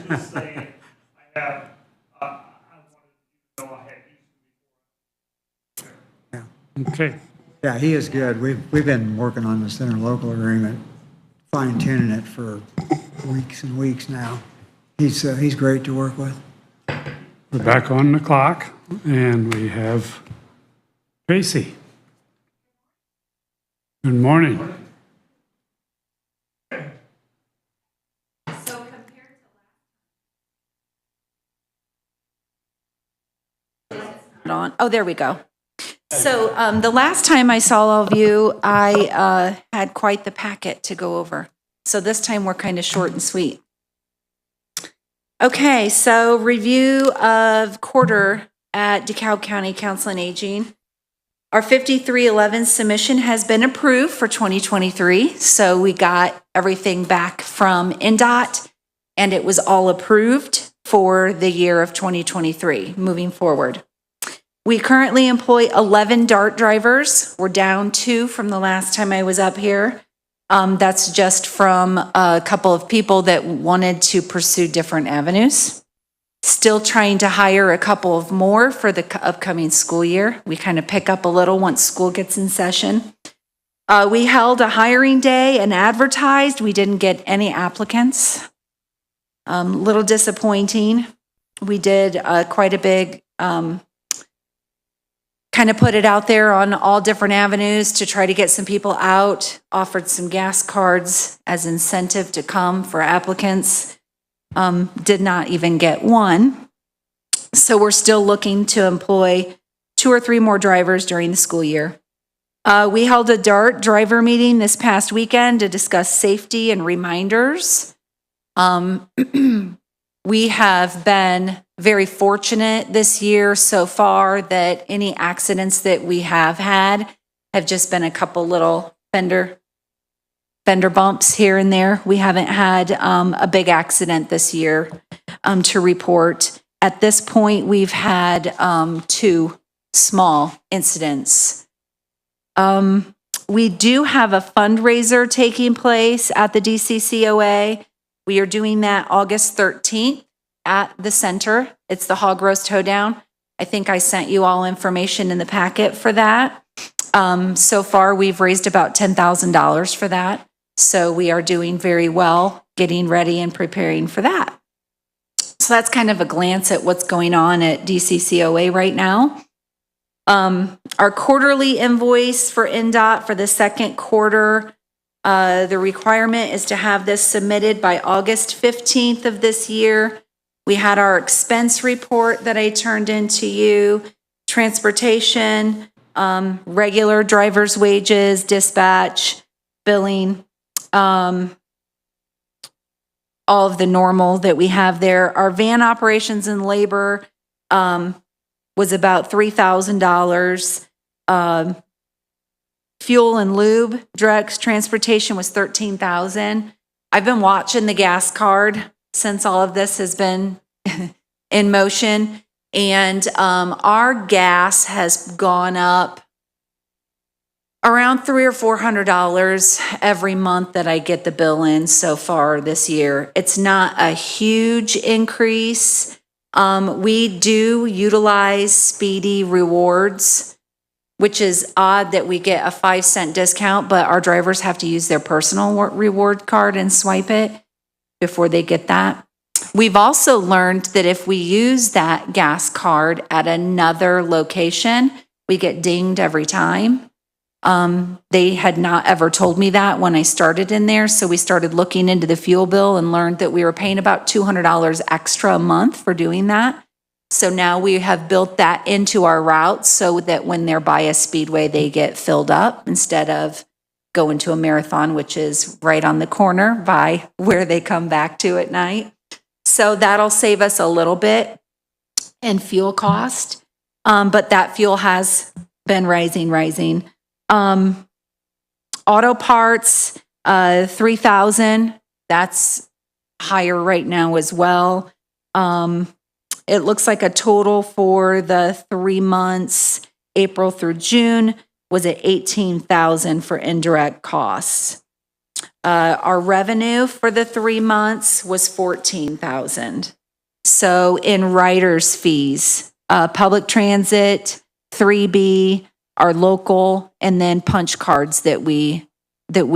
Just saying, I have, I wanted to know I had used. Okay. Yeah, he is good. We've been working on this interlocal agreement, fine tuning it for weeks and weeks now. He's great to work with. We're back on the clock, and we have Tracy. Good morning. On. Oh, there we go. So the last time I saw all of you, I had quite the packet to go over. So this time we're kind of short and sweet. Okay, so review of quarter at DeKalb County Council on Aging. Our 5311 submission has been approved for 2023. So we got everything back from NDOT and it was all approved for the year of 2023 moving forward. We currently employ 11 DART drivers. We're down 2 from the last time I was up here. That's just from a couple of people that wanted to pursue different avenues. Still trying to hire a couple of more for the upcoming school year. We kind of pick up a little once school gets in session. We held a hiring day and advertised. We didn't get any applicants. Little disappointing. We did quite a big kind of put it out there on all different avenues to try to get some people out, offered some gas cards as incentive to come for applicants. Did not even get one. So we're still looking to employ 2 or 3 more drivers during the school year. We held a DART driver meeting this past weekend to discuss safety and reminders. We have been very fortunate this year so far that any accidents that we have had have just been a couple little fender bumps here and there. We haven't had a big accident this year to report. At this point, we've had 2 small incidents. We do have a fundraiser taking place at the DCCOA. We are doing that August 13th at the center. It's the Hog Roast Hoedown. I think I sent you all information in the packet for that. So far, we've raised about $10,000 for that. So we are doing very well, getting ready and preparing for that. So that's kind of a glance at what's going on at DCCOA right now. Our quarterly invoice for NDOT for the second quarter, the requirement is to have this submitted by August 15th of this year. We had our expense report that I turned into you, transportation, regular driver's wages, dispatch, billing, all of the normal that we have there. Our van operations and labor was about $3,000. Fuel and lube, drugs, transportation was $13,000. I've been watching the gas card since all of this has been in motion, and our gas has gone up around $300 or $400 every month that I get the bill in so far this year. It's not a huge increase. We do utilize Speedy Rewards, which is odd that we get a 5-cent discount, but our drivers have to use their personal reward card and swipe it before they get that. We've also learned that if we use that gas card at another location, we get dinged every time. They had not ever told me that when I started in there, so we started looking into the fuel bill and learned that we were paying about $200 extra a month for doing that. So now we have built that into our routes so that when they're by a speedway, they get filled up instead of go into a marathon, which is right on the corner by where they come back to at night. So that'll save us a little bit in fuel cost. But that fuel has been rising. Auto parts, 3,000, that's higher right now as well. It looks like a total for the 3 months, April through June, was at 18,000 for indirect costs. Our revenue for the 3 months was 14,000. So in writers' fees, public transit, 3B, our local, and then punch cards that we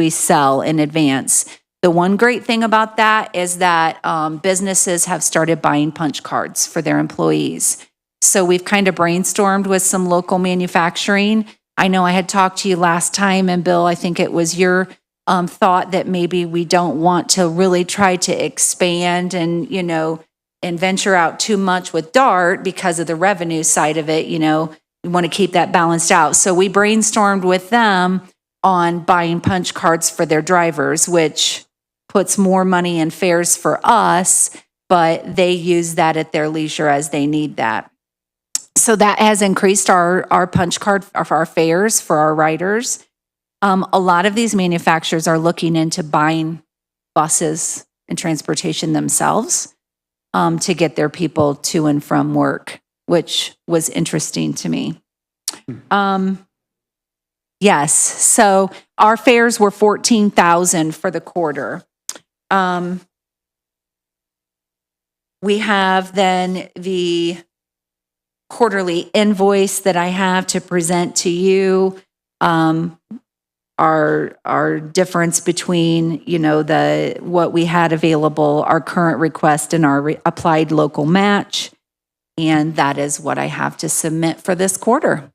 sell in advance. The one great thing about that is that businesses have started buying punch cards for their employees. So we've kind of brainstormed with some local manufacturing. I know I had talked to you last time, and Bill, I think it was your thought that maybe we don't want to really try to expand and venture out too much with DART because of the revenue side of it. We want to keep that balanced out. So we brainstormed with them on buying punch cards for their drivers, which puts more money in fares for us, but they use that at their leisure as they need that. So that has increased our punch card, our fares for our riders. A lot of these manufacturers are looking into buying buses and transportation themselves to get their people to and from work, which was interesting to me. Yes, so our fares were 14,000 for the quarter. We have then the quarterly invoice that I have to present to you. Our difference between, what we had available, our current request and our applied local match. And that is what I have to submit for this quarter.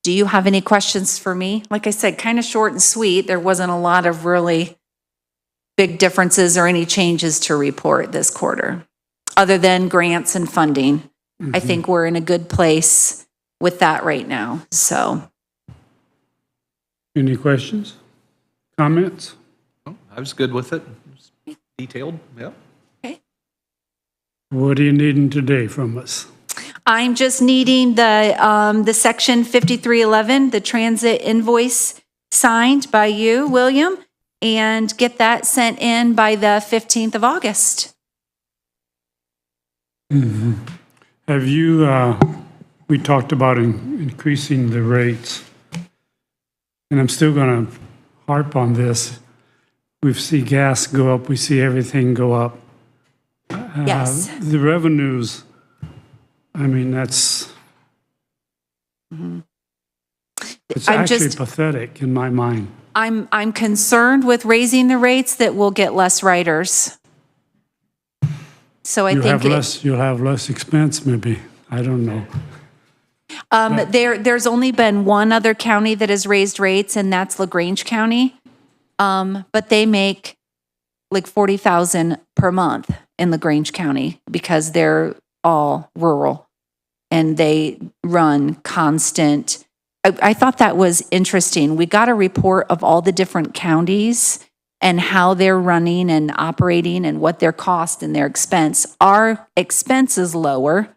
Do you have any questions for me? Like I said, kind of short and sweet. There wasn't a lot of really big differences or any changes to report this quarter, other than grants and funding. Mm-hmm. I think we're in a good place with that right now, so. Any questions, comments? Oh, I was good with it. Detailed, yeah. Okay. What are you needing today from us? I'm just needing the section 5311, the transit invoice signed by you, William, and get that sent in by the 15th of August. Mm-hmm. Have you, we talked about increasing the rates, and I'm still going to harp on this. We see gas go up, we see everything go up. Yes. The revenues, I mean, that's, it's actually pathetic in my mind. I'm concerned with raising the rates that we'll get less riders. So You'll have less expense maybe. I don't know. There's only been one other county that has raised rates, and that's LaGrange County. But they make like $40,000 per month in LaGrange County because they're all rural and they run constant. I thought that was interesting. We got a report of all the different counties and how they're running and operating and what their cost and their expense. Our expense is lower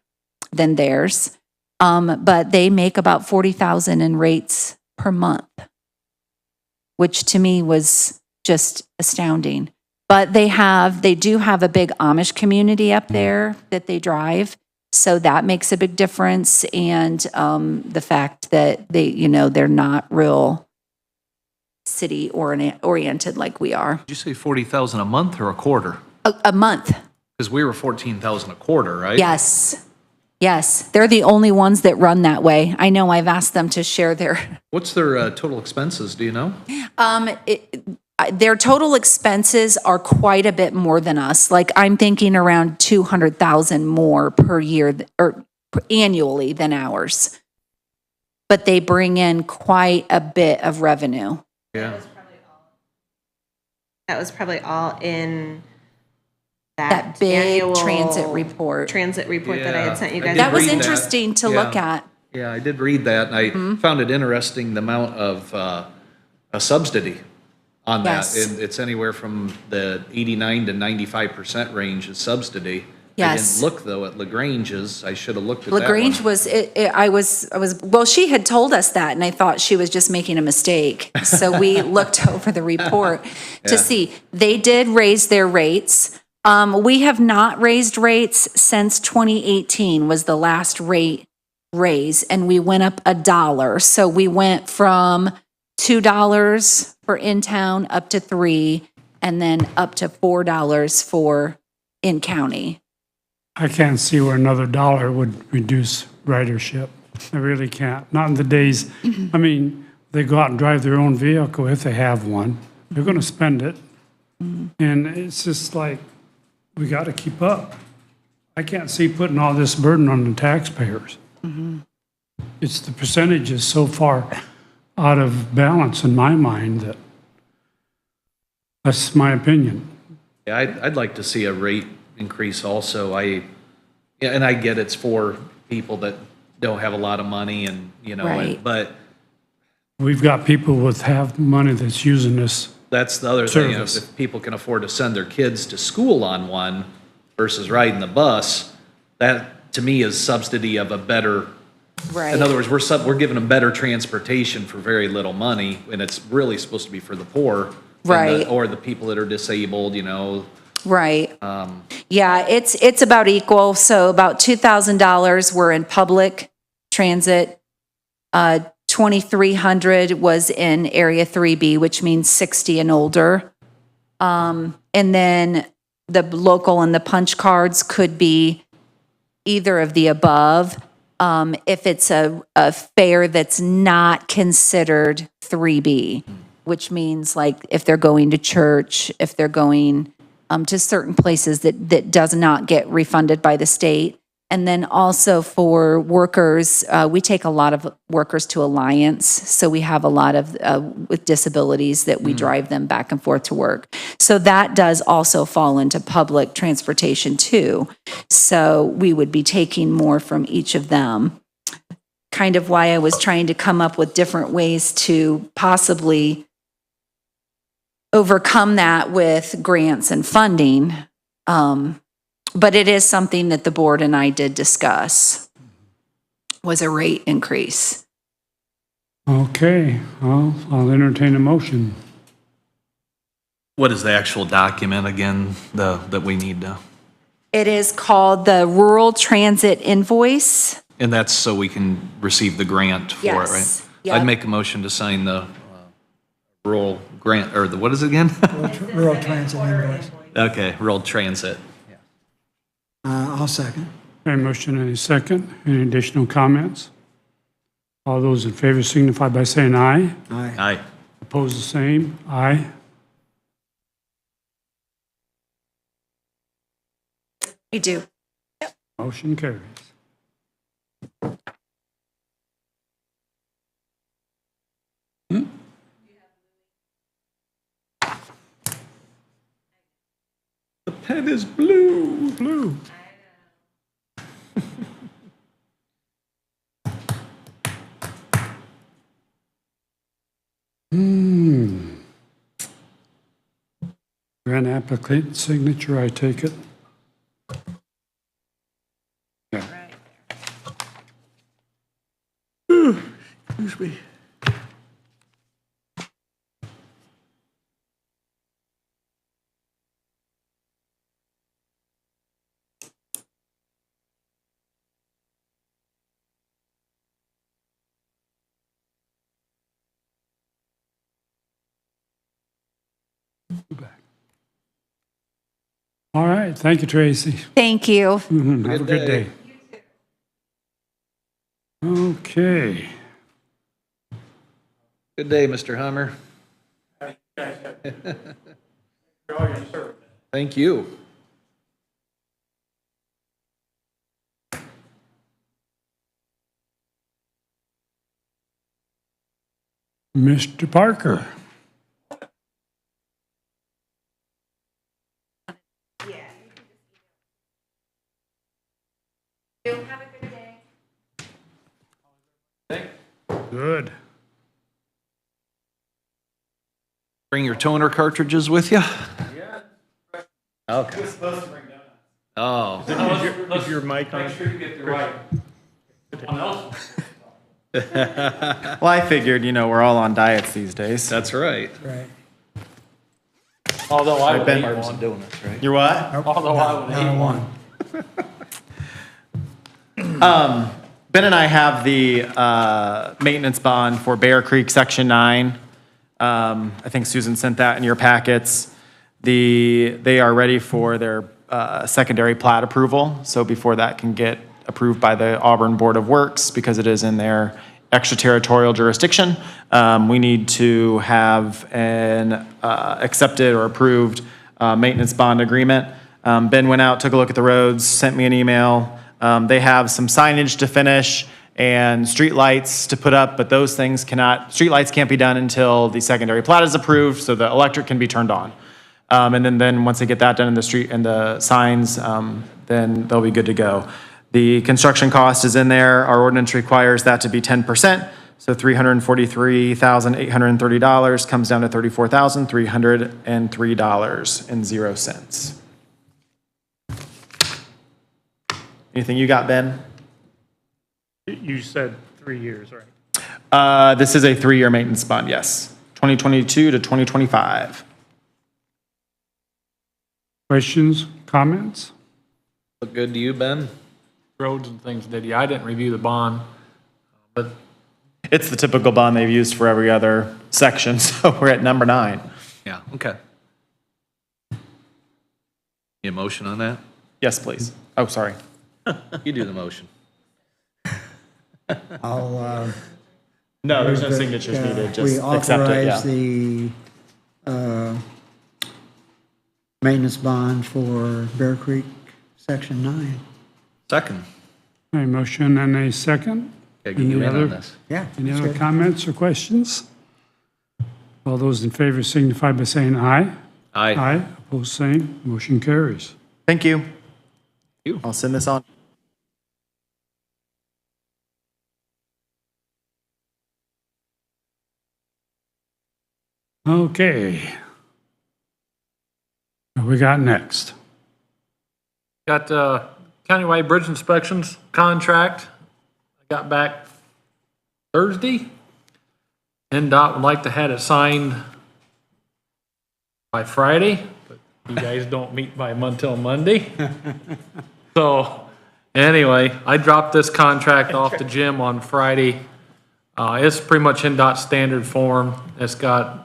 than theirs, but they make about $40,000 in rates per month, which to me was just astounding. But they do have a big Amish community up there that they drive. So that makes a big difference. And the fact that they're not real city oriented like we are. Did you say 40,000 a month or a quarter? A month. Because we were 14,000 a quarter, right? Yes. Yes. They're the only ones that run that way. I know I've asked them to share their. What's their total expenses? Do you know? Their total expenses are quite a bit more than us. Like I'm thinking around 200,000 more per year or annually than ours. But they bring in quite a bit of revenue. Yeah. That was probably all in That big annual transit report. That I had sent you guys. That was read that. interesting to look at. Yeah, I did read that, and I found it interesting the amount of a subsidy on that. Yes. And it's anywhere from the 89 to 95% range is subsidy. Yes. I didn't look though at LaGrange's. I should have looked at that LaGrange one. was, I was, well, she had told us that, and I thought she was just making a mistake. So we looked over the report to Yeah. see. They did raise their rates. We have not raised rates since 2018 was the last rate raise, and we went up $1. So we went from $2 for in-town up to $3, and then up to $4 for in-county. I can't see where another dollar would reduce ridership. I really can't. Not in the days, I mean, they go out and drive their own vehicle if they have one. They're going to spend it. And it's just like, we got to keep up. I can't see putting all this burden on the taxpayers. It's the percentage is so far out of balance in my mind that that's my opinion. Yeah, I'd like to see a rate increase also. And I get it's for people that don't have a lot of money and, you know, Right. but We've got people with have money that's using this. that's the other thing. Service. If people can afford to send their kids to school on one versus riding the bus, that to me is subsidy of a better, Right. in other words, we're giving them better transportation for very little money, and it's really supposed to be for the poor. and Right. Or the people that are disabled, you know. Right. Yeah, it's about equal. So about $2,000 were in public transit. 2,300 was in Area 3B, which means 60 and older. And then the local and the punch cards could be either of the above. If it's a fare that's not considered 3B, which means like if they're going to church, if they're going to certain places that does not get refunded by the state. And then also for workers, we take a lot of workers to Alliance. So we have a lot of with disabilities that we drive them back and forth to work. So that does also fall into public transportation too. So we would be taking more from each of them. Kind of why I was trying to come up with different ways to possibly overcome that with grants and funding. But it is something that the board and I did discuss, was a rate increase. Okay, well, I'll entertain a motion. What is the actual document again, that we need to? It is called the Rural Transit Invoice. And that's so we can receive the grant for it, right? Yes, yep. I'd make a motion to sign the rural grant, or what is it again? Rural transit invoice. Okay, rural transit. I'll second. A motion and a second. Any additional comments? All those in favor signify by saying aye. Aye. Aye. Opposed, the same. Aye. I do. Motion carries. The pen is blue. Blue. Grant applicant signature, I take it. Yeah. Excuse me. All right, thank you, Tracy. Thank you. Have a Good good day. day. Okay. Good day, Mr. Hummer. Thank you. Mr. Parker. Have a good day. Good. Bring your toner cartridges with you? Okay. Oh. Is your mic on? Make sure you get the right. Someone else. Well, I figured, we're all on diets these days. That's right. Right. Although I would Ben- hate one. Doing this, right? You're what? Although I would hate one. Ben and I have the maintenance bond for Bear Creek Section 9. I think Susan sent that in your packets. They are ready for their secondary plat approval. So before that can get approved by the Auburn Board of Works, because it is in their extraterritorial jurisdiction, we need to have an accepted or approved maintenance bond agreement. Ben went out, took a look at the roads, sent me an email. They have some signage to finish and street lights to put up, but those things street lights can't be done until the secondary plat is approved, so the electric can be turned on. And then once they get that done in the street and the signs, then they'll be good to go. The construction cost is in there. Our ordinance requires that to be 10%. So $343,830 comes down to $34,303.00. Anything you got, Ben? You said 3 years, right? This is a 3-year maintenance bond, yes. 2022 to 2025. Questions, comments? Look good to you, Ben? Roads and things, did you? I didn't review the bond, but It's the typical bond they've used for every other section, so we're at number 9. Yeah, okay. Any motion on that? Yes, please. Oh, sorry. You do the motion. I'll, No, there's no that, signatures needed, we just accept it, authorize yeah. the maintenance bond for Bear Creek, Section 9. Second. A motion and a second. Gotta get you Any in other- on this. Yeah. Any that's other good. comments or questions? All those in favor signify by saying aye. Aye. Aye, opposed, same. Motion carries. Thank you. You. I'll send this on. Okay. What we got next? got countywide bridge inspections contract. I got back Thursday. NDOT would like to have it signed by Friday, but you guys don't meet until Monday. So, anyway, I dropped this contract off to Jim on Friday. It's pretty much NDOT standard form. It's got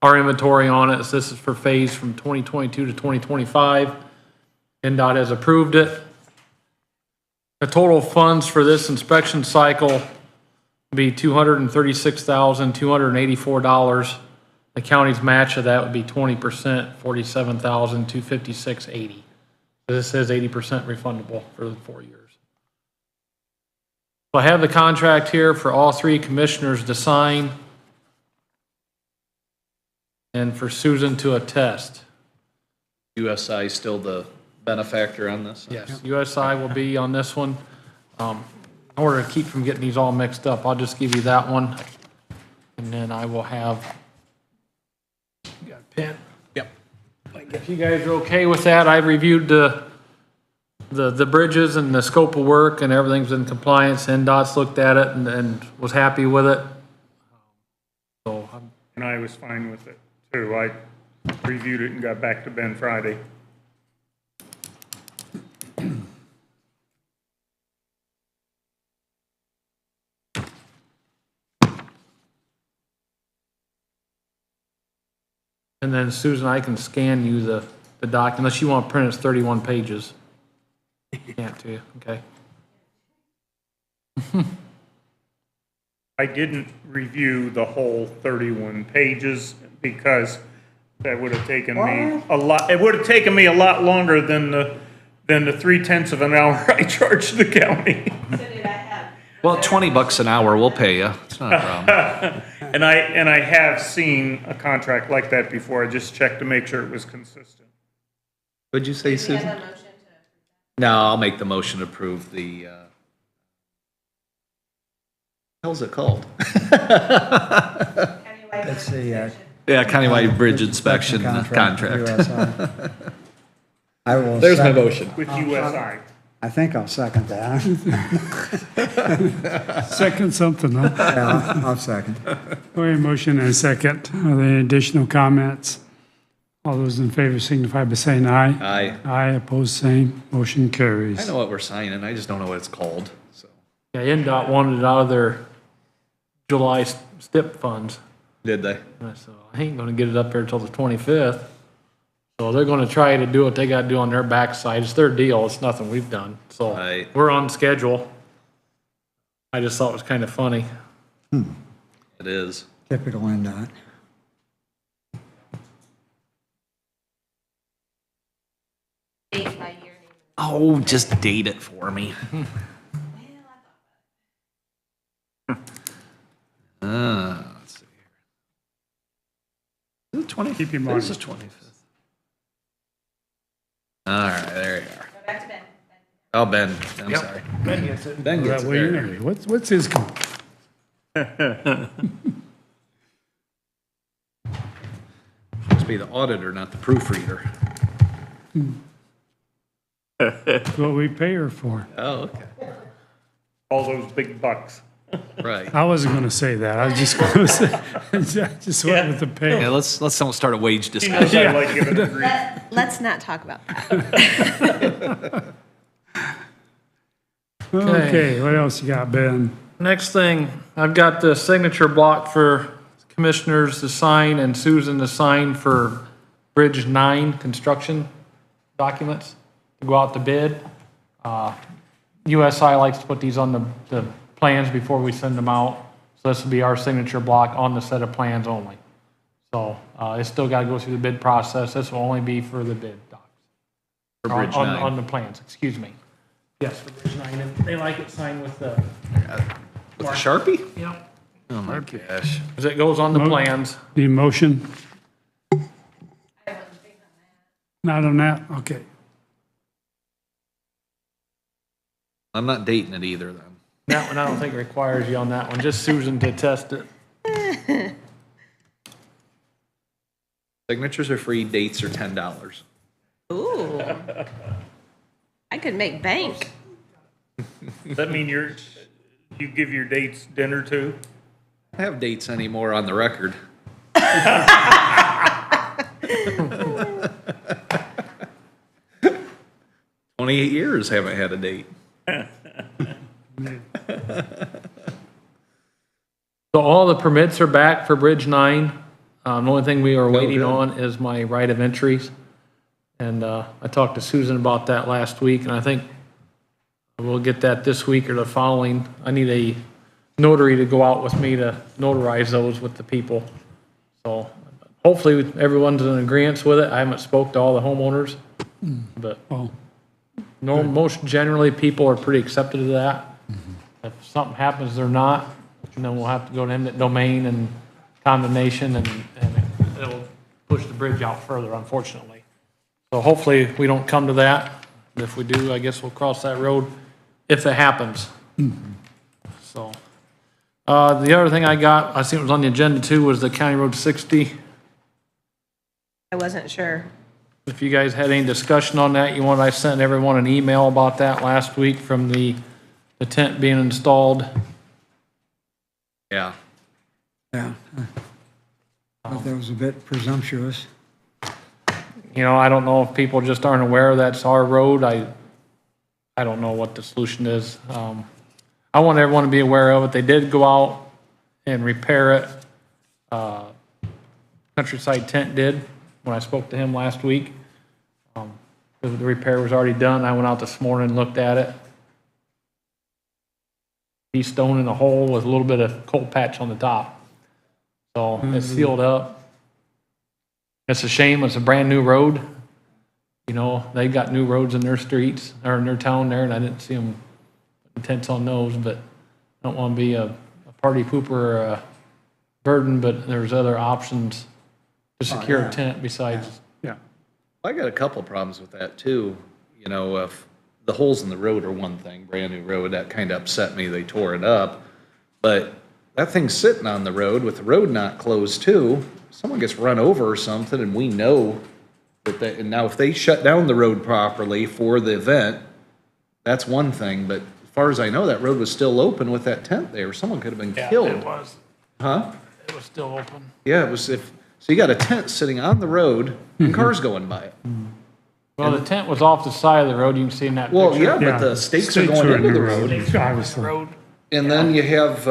our inventory on it. So this is for phase from 2022 to 2025. NDOT has approved it. The total funds for this inspection cycle will be $236,284. The county's match of that would be 20%, $47,256.80. This says 80% refundable for the 4 years. So I have the contract here for all 3 commissioners to sign and for Susan to attest. USI still the benefactor on this? Yes, USI will be on this one. In order to keep from getting these all mixed up, I'll just give you that one. And then I will have, you got a pen? Yep. If you guys are okay with that, I've reviewed the bridges and the scope of work and everything's in compliance. NDOT's looked at it and was happy with it. So, And I was fine with it, too. I reviewed it and got back to Ben Friday. and then Susan, I can scan you the doc, unless you want to print it's 31 pages. Can't to you, okay? I didn't review the whole 31 pages because that would have taken me a lot, it would have taken me a lot longer than the 3/10 of an hour I charged the county. Well, $20 an hour, we'll pay you. It's not a problem. And I have seen a contract like that before. I just checked to make sure it was consistent. What'd you say, Susan? No, I'll make the motion to approve the, how's it called? Countywide Let's see, Yeah, countywide bridge inspection contract. USI. I will. There's my second- motion. With USI. I think I'll second that. Second something, huh? Yeah, I'll second. Okay, motion and a second. Are there any additional comments? All those in favor signify by saying aye. Aye. Aye, opposed, same. Motion carries. I know what we're signing, I just don't know what it's called, so. Yeah, NDOT wanted it out of their July STIP funds. Did they? And I said, I ain't gonna get it up there till the 25th. So they're gonna try to do what they gotta do on their backside. It's their deal. It's nothing we've done. So Right. we're on schedule. I just thought it was kind of funny. It is. Typical NDOT. Oh, just date it for me. Let's see here. Is it 20? Keep your This mind. is 25th. All right, there you are. Go back to Ben. Oh, Ben, I'm sorry. Ben gets it. Ben gets That it way there. in. What's his comment? Supposed to be the auditor, not the proofreader. That's what we pay her for. Oh, okay. All those big bucks. Right. I wasn't gonna say that. I was just gonna say, I just went with the Yeah, pay. let's don't start a wage He knows discussion. I like giving grief. Let's not talk about that. Okay, what else you got, Ben? Next thing, I've got the signature block for commissioners to sign and Susan to sign for Bridge 9 construction documents to go out to bid. USI likes to put these on the plans before we send them out. So this will be our signature block on the set of plans only. So it's still got to go through the bid process. This will only be for the bid docs. For Bridge On 9. the plans, excuse me. Yes, for Bridge 9. And they like it signed with the, With a Sharpie? yep, Oh, my gosh. as it goes on the plans. The motion? Not on that? Okay. I'm not dating it either, then. That one, I don't think requires you on that one, just Susan to test it. Signatures are free, dates are $10. Ooh. I could make bank. Does that mean you give your dates dinner too? I don't have dates anymore on the record. "28 years haven't had a date." So all the permits are back for Bridge 9. The only thing we are waiting good. on is my right of entries. And I talked to Susan about that last week, and I think we'll get that this week or the following. I need a notary to go out with me to notarize those with the people. So hopefully everyone's in agreement with it. I haven't spoke to all the homeowners, but Oh, most generally, people are pretty accepted of that. If something happens, they're not, and then we'll have to go to eminent domain and condemnation, and it'll push the bridge out further, unfortunately. So hopefully, we don't come to that. If we do, I guess we'll cross that road if it happens. So, the other thing I got, I think it was on the agenda too, was the County Road 60. I wasn't sure. If you guys had any discussion on that, you want, I sent everyone an email about that last week from the tent being installed. Yeah. Yeah. I thought that was a bit presumptuous. You know, I don't know if people just aren't aware that's our road. I don't know what the solution is. I want everyone to be aware of it. They did go out and repair it. Countryside Tent did, when I spoke to him last week. The repair was already done. I went out this morning and looked at it. He's stone in a hole with a little bit of coal patch on the top. So it's sealed up. It's a shame, it's a brand-new road. You know, they got new roads in their streets, or in their town there, and I didn't see them putting tents on those, but I don't want to be a party pooper or a burden, but there's other options to secure a tent besides, yeah. I got a couple problems with that too. You know, if the holes in the road are one thing, brand new road, that kind of upset me. They tore it up. But that thing's sitting on the road with the road not closed too. Someone gets run over or something and we know and now if they shut down the road properly for the event, that's one thing, but as far as I know, that road was still open with that tent there. Someone could have been killed. It was. Huh? It was still open. Yeah, it was so you got a tent sitting on the road and cars going by it. Well, the tent was off the side of the road. You can see in that Well, picture. yeah, but the stakes are going into the road. Obviously. Road. And then you have,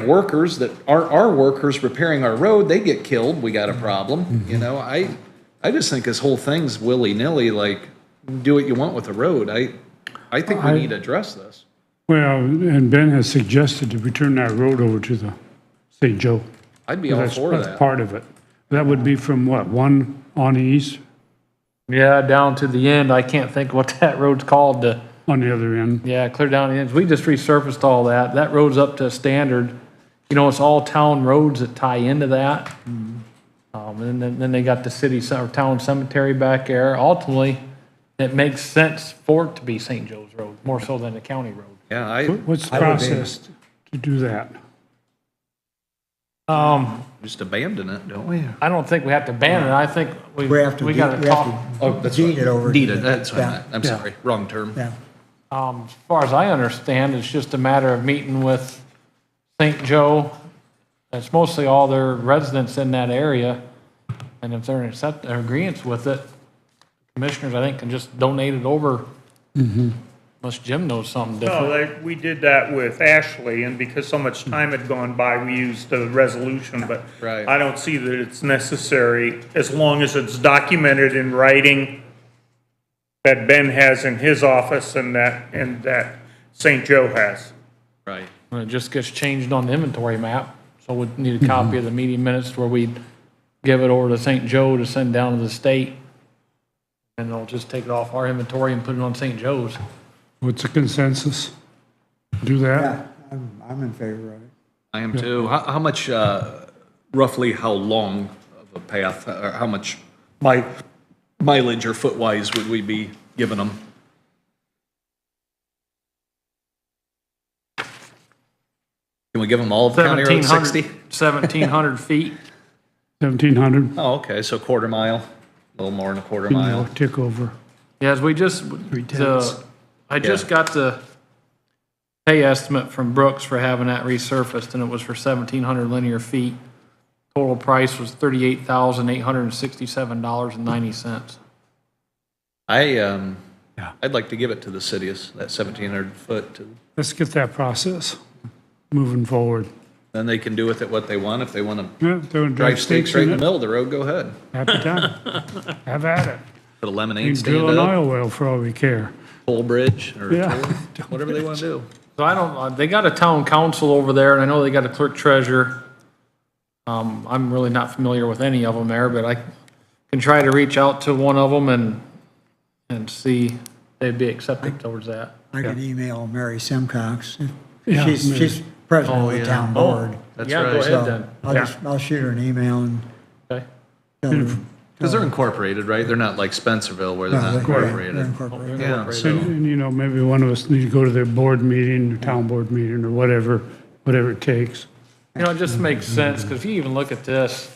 workers that aren't our workers repairing our road, they get killed, we got a problem, you know? I just think this whole thing's willy-nilly, like, do what you want with the road. I think we need to address this. Well, and Ben has suggested that we turn that road over to the St. Joe. I'd be all That's for that's that. part of it. That would be from what, 1 on the east, Yeah, down to the end. I can't think what that road's called. on the other end? Yeah, clear down the ends. We just resurfaced all that. That road's up to standard. You know, it's all town roads that tie into that. And then they got the city, or town cemetery back there. Ultimately, it makes sense for it to be St. Joe's Road, more so than the county road. Yeah, What's the process to do that? just abandon it, don't we? I don't think we have to ban it. I think we We have to gotta talk. Oh, that's deed right. it over. Deed to it, the that's what I town. meant. I'm Yeah. sorry, wrong term. Yeah. As far as I understand, it's just a matter of meeting with St. Joe. It's mostly all their residents in that area. And if they're in agreeance with it, commissioners, I think, can just donate it over. Unless Jim knows something different. No, we did that with Ashley, and because so much time had gone by, we used a resolution, but Right. I don't see that it's necessary, as long as it's documented in writing that Ben has in his office and that St. Joe has. Right. And it just gets changed on the inventory map. So we need a copy of the meeting minutes where we give it over to St. Joe to send down to the state. And they'll just take it off our inventory and put it on St. Joe's. What's the consensus? Do that? Yeah, I'm in favor of it. I am too. How much, roughly how long of a path, or how much mileage or foot-wise would we be giving them? Can we give them all of County Road 60? 1,700 feet. 1,700, Oh, okay, so quarter mile, a little more than a quarter you know, mile. tick over. Yes, we just, tenths. I just got the pay estimate from Brooks for having that resurfaced, and it was for 1,700 linear feet. Total price was $38,867.90. I'd like to give it to the cities, that 1,700 foot, Let's get that process moving forward. then they can do with it what they want. If they want to Yeah, they're gonna drive stakes right in the middle of the road, go ahead. Happy time. Have at it. Put a You lemonade can stand drill an up, oil well for all we care. toll bridge, or Yeah. whatever they want to do. So I don't, they got a town council over there, and I know they got a clerk treasurer. I'm really not familiar with any of them there, but I can try to reach out to one of them and see if they'd be accepting towards that. I can email Mary Simcox. Yeah, She's, Mary. she's president of the town board. That's Yeah, go right. ahead So then. I'll shoot her an email and Okay. tell her. Because they're incorporated, right? They're not like Spencerville where they're No, not they're incorporated. incorporated. Yeah, so, And, you know, maybe one of us need to go to their board meeting, or town board meeting, or whatever it takes. You know, it just makes sense, because if you even look at this,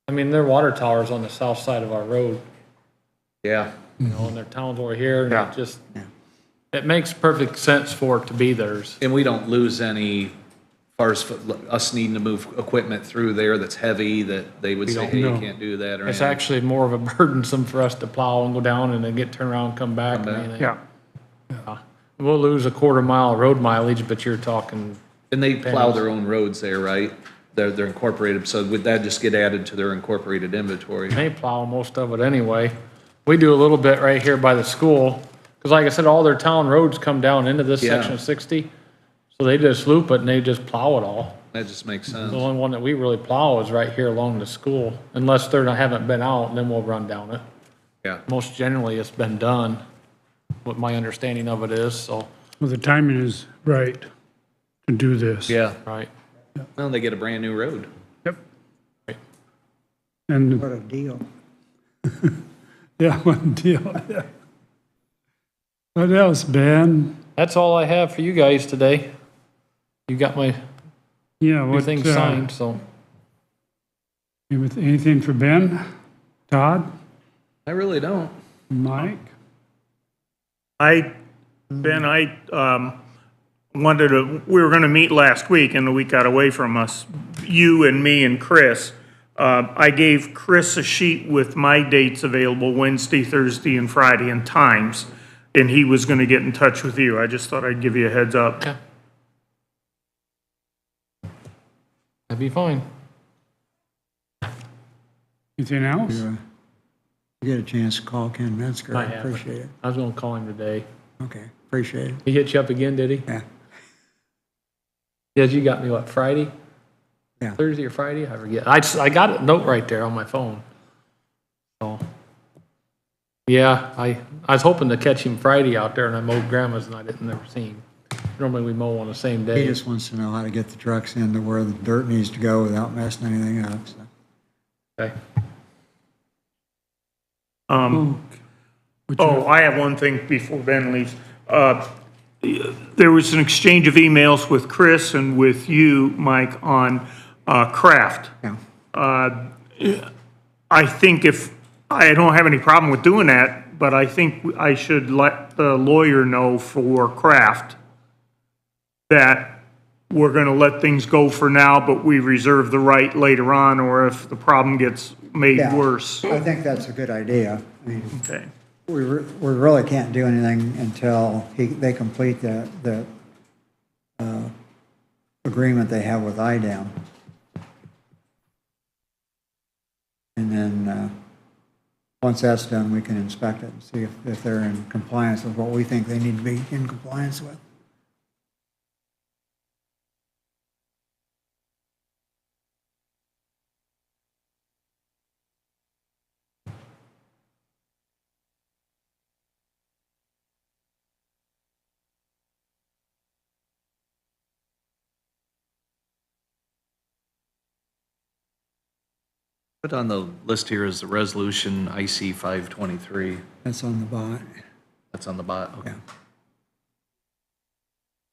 I mean, their water tower's on the south side of our road, yeah. you know, and their town's over here, and Yeah. it just, it makes perfect sense for it to be theirs. And we don't lose any, as far as us needing to move equipment through there that's heavy, that they would say, don't hey, you know. can't do that or It's anything. actually more of a burdensome for us to plow and go down and then get turned around and come back. Come and back. anything. Yeah. We'll lose a quarter mile road mileage, but you're talking, And they plow their own roads there, right? They're incorporated, so would that just get added to their incorporated inventory? they plow most of it anyway. We do a little bit right here by the school, because like I said, all their town roads come down into this Yeah. section of 60. So they just loop it and they just plow it all. That just makes sense. The only one that we really plow is right here along the school, unless they're not, haven't been out, and then we'll run down it. Yeah. Most generally, it's been done, what my understanding of it is, so, Well, the timing is right to do this. Yeah. right. Well, they get a brand new road. Yep. And, What a deal. yeah, one deal, yeah. What else, Ben? That's all I have for you guys today. You got my Yeah, Two what, things signed, so. anything for Ben? Todd? I really don't. Mike? Ben, we were gonna meet last week and the week got away from us, you and me and Chris. I gave Chris a sheet with my dates available Wednesday, Thursday, and Friday and times, and he was gonna get in touch with you. I just thought I'd give you a heads up. Okay. That'd be fine. Anything else? You get a chance to call Ken Metzger, I I haven't. appreciate it. I was gonna call him today. Okay, appreciate it. He hit you up again, did he? Yeah, Yeah, you got me, what, Friday? yeah. Thursday or Friday? I forget. I got a note right there on my phone. So, yeah, I was hoping to catch him Friday out there and I mowed grandma's and I didn't never see him. Normally we mow on the same He day. just wants to know how to get the trucks into where the dirt needs to go without messing anything up, so. Okay. I have one thing before Ben leaves. There was an exchange of emails with Chris and with you, Mike, on craft. Yeah. I think I don't have any problem with doing that, but I think I should let the lawyer know for craft that we're gonna let things go for now, but we reserve the right later on, or if the problem gets made Yeah, worse. I think that's a good idea. I mean, Okay. we really can't do anything until they complete the agreement they have with IDEM. And then, once that's done, we can inspect it and see if they're in compliance with what we think they need to be in compliance with. Put on the list here is the resolution IC 523. That's on the bot. That's on the bot, okay.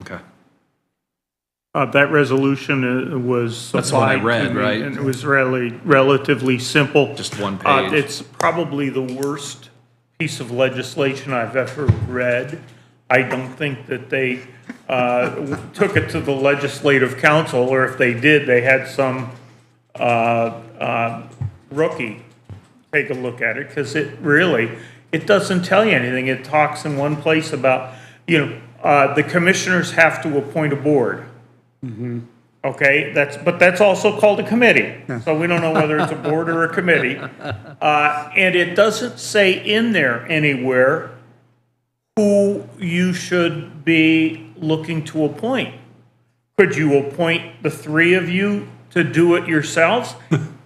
Yeah. Okay. That resolution was That's what I supplied to read, me, right? and it was relatively simple. Just one page. It's probably the worst piece of legislation I've ever read. I don't think that they took it to the legislative council, or if they did, they had some rookie take a look at it, because it doesn't tell you anything. It talks in one place about, the commissioners have to appoint a board. Okay, but that's also called a committee, so we don't know whether it's a board or a committee. And it doesn't say in there anywhere who you should be looking to appoint. Could you appoint the three of you to do it yourselves?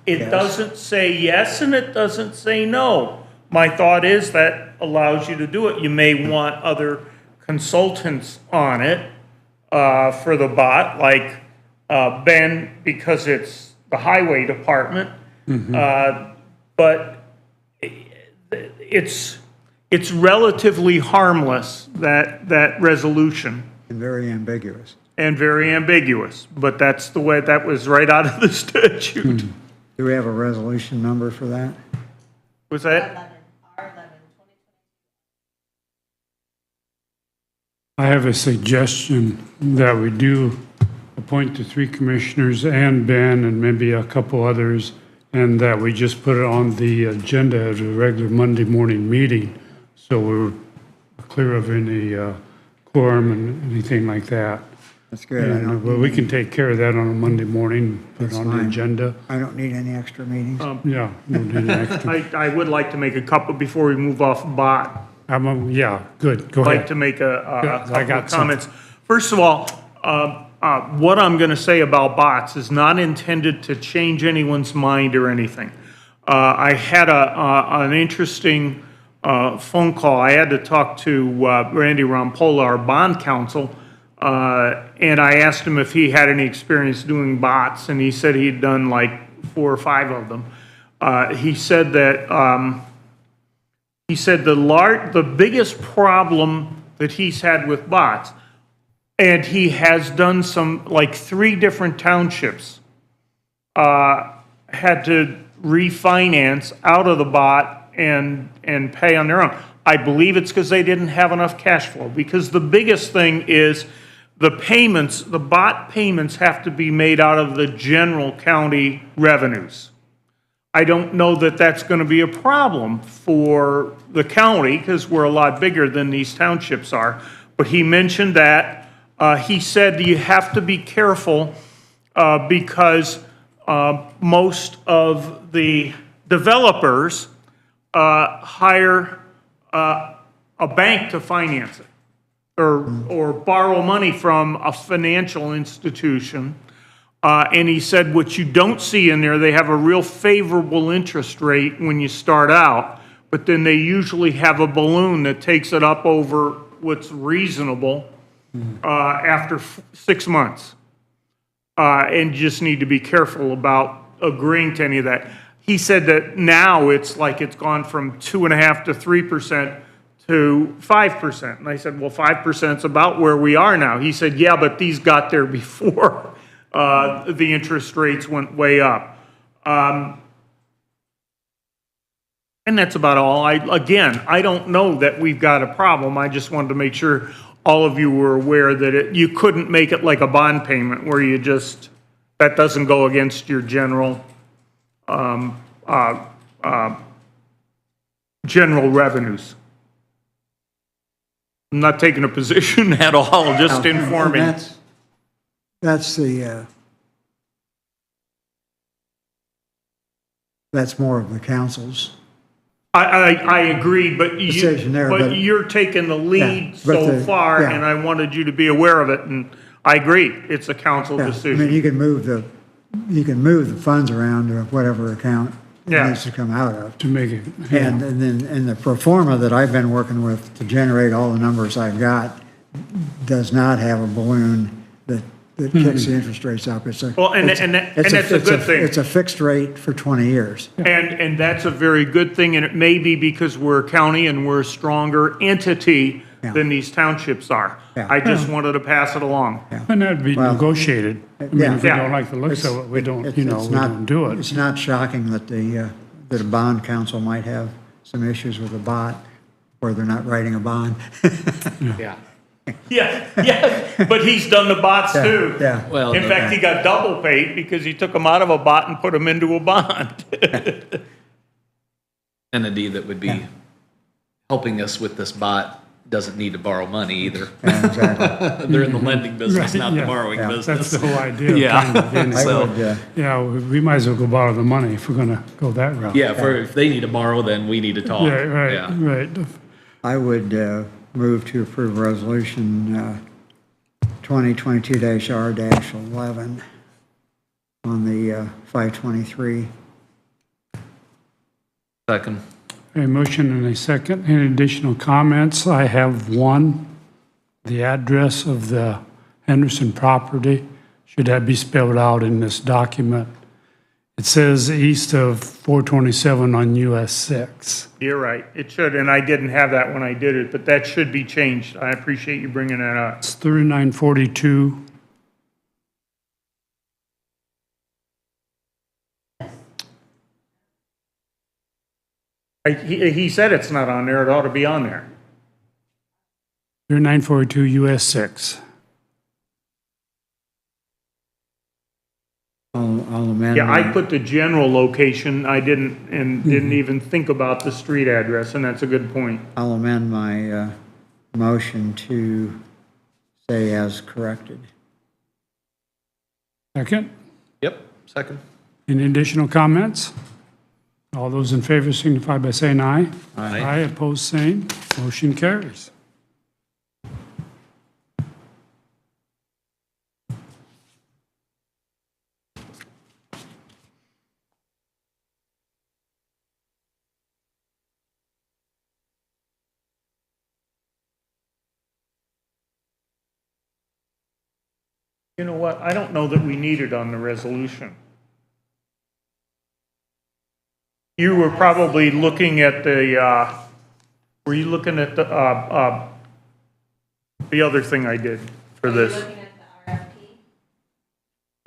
It doesn't say yes and it doesn't say no. My thought is that allows you to do it. You may want other consultants on it for the bot, like Ben, because it's the highway department. But it's relatively harmless, that resolution. And very ambiguous. And very ambiguous, but that's the way, that was right out of the statute. Do we have a resolution number for that? Was that? I have a suggestion that we do appoint the three commissioners and Ben and maybe a couple others, and that we just put it on the agenda as a regular Monday morning meeting, so we're clear of any quorum and anything like that. That's good. I And, well, we can take care of that on a Monday morning, put it That's on the fine. agenda. I don't need any extra meetings. Yeah, we'll do the extra. I would like to make a couple, before we move off bot, Yeah, good, go I'd like ahead. to make a Yeah, I couple got of some. comments. First of all, what I'm going to say about bots is not intended to change anyone's mind or anything. I had an interesting phone call. I had to talk to Randy Rampola, our bond counsel, and I asked him if he had any experience doing bots, and he said he'd done like 4 or 5 of them. He said that the biggest problem that he's had with bots, And he has done some, like 3 different townships, had to refinance out of the bot and pay on their own. I believe it's because they didn't have enough cash flow, because the biggest thing is the payments, the bot payments have to be made out of the general county revenues. I don't know that that's going to be a problem for the county, because we're a lot bigger than these townships are. But he mentioned that. He said you have to be careful because most of the developers hire a bank to finance it, or borrow money from a financial institution. And he said what you don't see in there, they have a real favorable interest rate when you start out, but then they usually have a balloon that takes it up over what's reasonable after 6 months. And you just need to be careful about agreeing to any of that. He said that now it's like it's gone from 2.5% to 3% to 5%. And I said, well, 5% is about where we are now. He said, yeah, but these got there before the interest rates went way up. And that's about all. I don't know that we've got a problem. I just wanted to make sure all of you were aware that you couldn't make it like a bond payment where you just, that doesn't go against your general general revenues. I'm not taking a position at all, just informing. That's the, that's more of the council's. I agree, but Decision there, but- you're taking the lead Yeah, but so far, yeah. and I wanted you to be aware of it, and I agree, it's a council Yeah, I mean, decision. you can move the funds around to whatever account it Yeah. needs to come out of. To make it, And then, and the pro forma that I've been working with to generate all the numbers I've got does not have a balloon that kicks the interest rates up. It's a. Well, and it's- that's a it's good thing. It's a fixed rate for 20 years. And that's a very good thing, and it may be because we're a county and we're a stronger entity Yeah. than these townships are. Yeah. I just wanted to pass it along. and that'd be Well, negotiated. I mean, yeah. if we Yeah. don't like the looks of it, we don't, It's- you know, it's we not- don't do It's it. not shocking that that a bond council might have some issues with a bot where they're not writing a bond. Yeah. Yeah, but he's done the bots too. Yeah. Well, In fact, he got double paid because he took them out of a bot and put them into a bond. Entity that would be helping us with this bot doesn't need to borrow money either. Yeah, exactly. They're in the lending business, Right, not the yeah. borrowing Yeah. That's business. the whole idea. Yeah. kind of, isn't it? I So- would, Yeah, we might as well go borrow the money if we're gonna go that route. Yeah, if they need to borrow, then we need to talk. Yeah, right, Yeah. right. I would move to approve resolution 2022-R-11 on the 523. Second. A motion and a second. Any additional comments? I have one. The address of the Henderson property, should that be spelled out in this document? It says east of 427 on US 6. You're right, it should, and I didn't have that when I did it, but that should be changed. I appreciate you bringing that up. It's 3942. He said it's not on there, it ought to be on there. 3942 US 6. I'll amend. Yeah, I my- put the general location, I didn't even think about the street address, and that's a good point. I'll amend my motion to say as corrected. Second. Yep, second. Any additional comments? All those in favor signify by saying aye. Aye. Aye, opposed, same. Motion carries. You know what, I don't know that we need it on the resolution. You were probably looking at were you looking at the other thing I did for for this.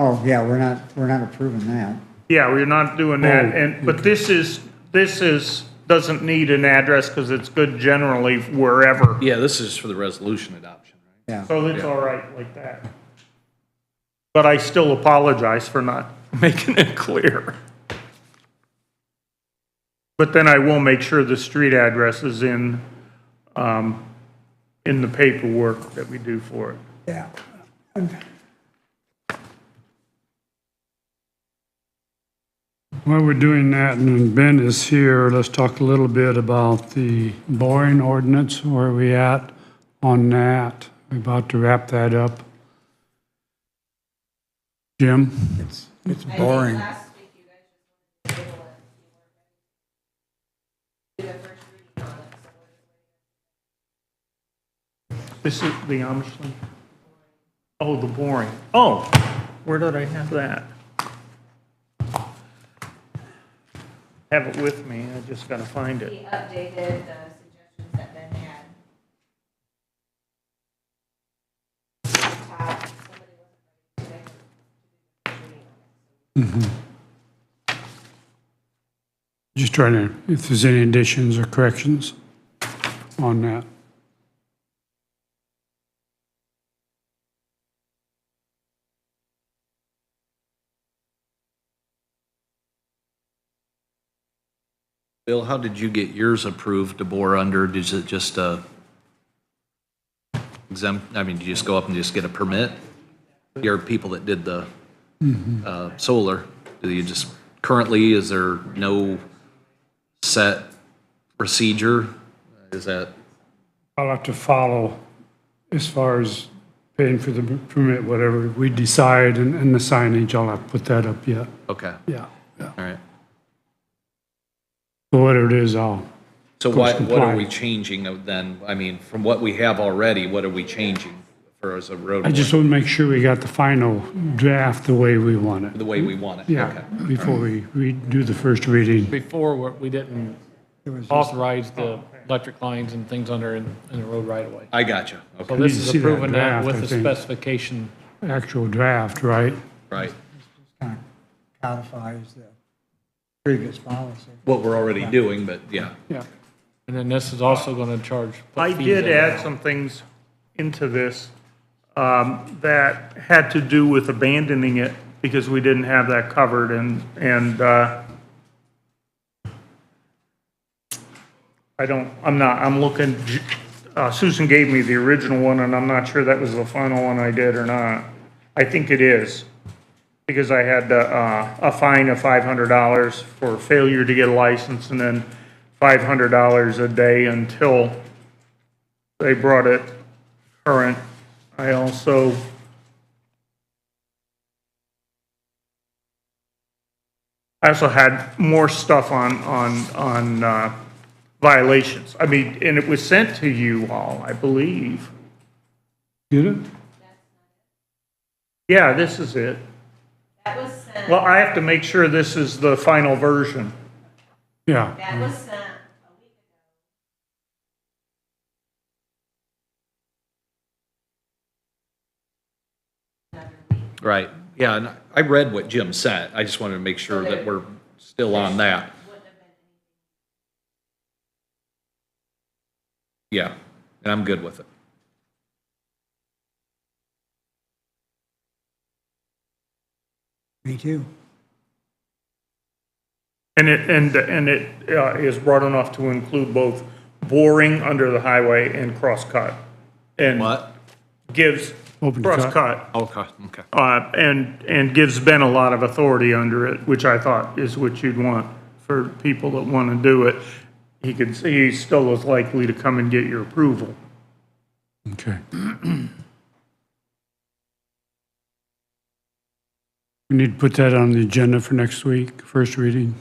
Oh, yeah, we're not approving that. Yeah, we're not doing that, but this doesn't need an address because it's good generally wherever. Yeah, this is for the resolution adoption, right? Yeah. So it's all right like that. But I still apologize for not making it clear. But then I will make sure the street address is in the paperwork that we do for it. Yeah. While we're doing that, and Ben is here, let's talk a little bit about the boring ordinance. Where are we at on that? We're about to wrap that up. Jim? It's boring. This is the Amishland? Oh, the boring. Oh, where did I have that? Have it with me, I just gotta find it. He updated the suggestions that Ben had. Just trying to, if there's any additions or corrections on that. Bill, how did you get yours approved to bore under? Is it just exempt, I mean, do you just go up and just get a permit? Your people that did the solar, do you just, currently, is there no set procedure? Is that, I'll have to follow as far as paying for the permit, whatever we decide, and the signage, I'll have to put that up yet. okay, Yeah. all right. But whatever it is, I'll, So Course what are comply. we changing then? I mean, from what we have already, what are we changing for as a road? I just want to make sure we got the final draft the way we want it. The way we want it? Yeah, Okay. before we do the first reading. Before, we didn't It was just, authorize the electric lines and things under in the road right away. I got you. So Okay, this need to is see that approving that draft, with I the think. specification. Actual draft, right? right. kind of codifies the previous policy. What we're already doing, but yeah. Yeah. And then this is also gonna charge. put I fees did in. add some things into this that had to do with abandoning it because we didn't have that covered I'm looking, Susan gave me the original one and I'm not sure that was the final one I did or not. I think it is. Because I had a fine of $500 for failure to get a license and then $500 a day until they brought it current. I also had more stuff on violations. I mean, and it was sent to you all, I believe. Get it? Yeah, this is it. That was sent, Well, I have to make sure this is the final version. Yeah. that was sent a week Right, yeah, and I read what Jim said, I just wanted to make sure that we're still on that. Yeah, and I'm good with it. Me too. And it is broad enough to include both boring under the highway and cross-cut. And What? gives, Open cut. cross-cut, Okay, okay. and gives Ben a lot of authority under it, which I thought is what you'd want for people that want to do it. He still is likely to come and get your approval. Okay. We need to put that on the agenda for next week, first reading.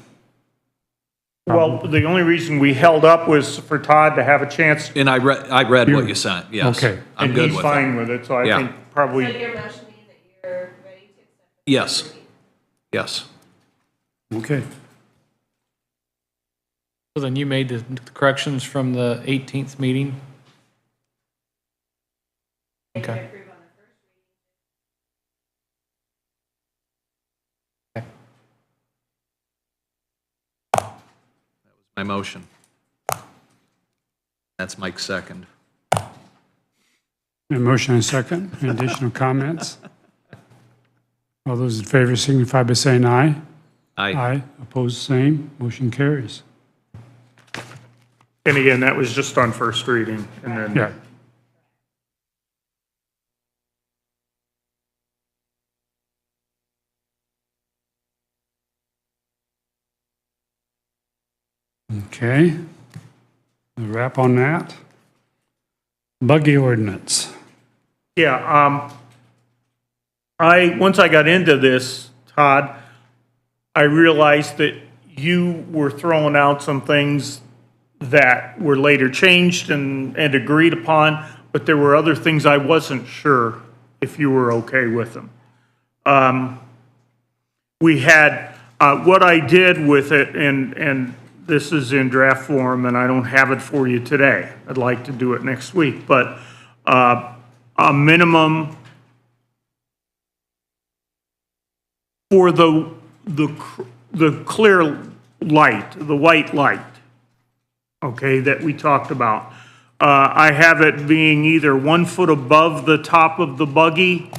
Well, the only reason we held up was for Todd to have a chance, And I read what you sent, yes. Okay. I'm and good he's with fine it. with it, so I Yeah. think probably. So your motion means that you're ready to accept? Yes, yes. Okay. So then you made the corrections from the 18th meeting? Okay. Approve on the first My motion. That's Mike's second. A motion and second. Any additional comments? All those in favor signify by saying aye. Aye. Opposed, same. Motion carries. And again, that was just on first reading, and then. Yeah. Okay. A wrap on that. Buggy ordinance. Yeah, once I got into this, Todd, I realized that you were throwing out some things that were later changed and agreed upon, but there were other things I wasn't sure if you were okay with them. We had, what I did with it, and this is in draft form, and I don't have it for you today. I'd like to do it next week, but a minimum for the clear light, the white light, okay, that we talked about. I have it being either 1 foot above the top of the buggy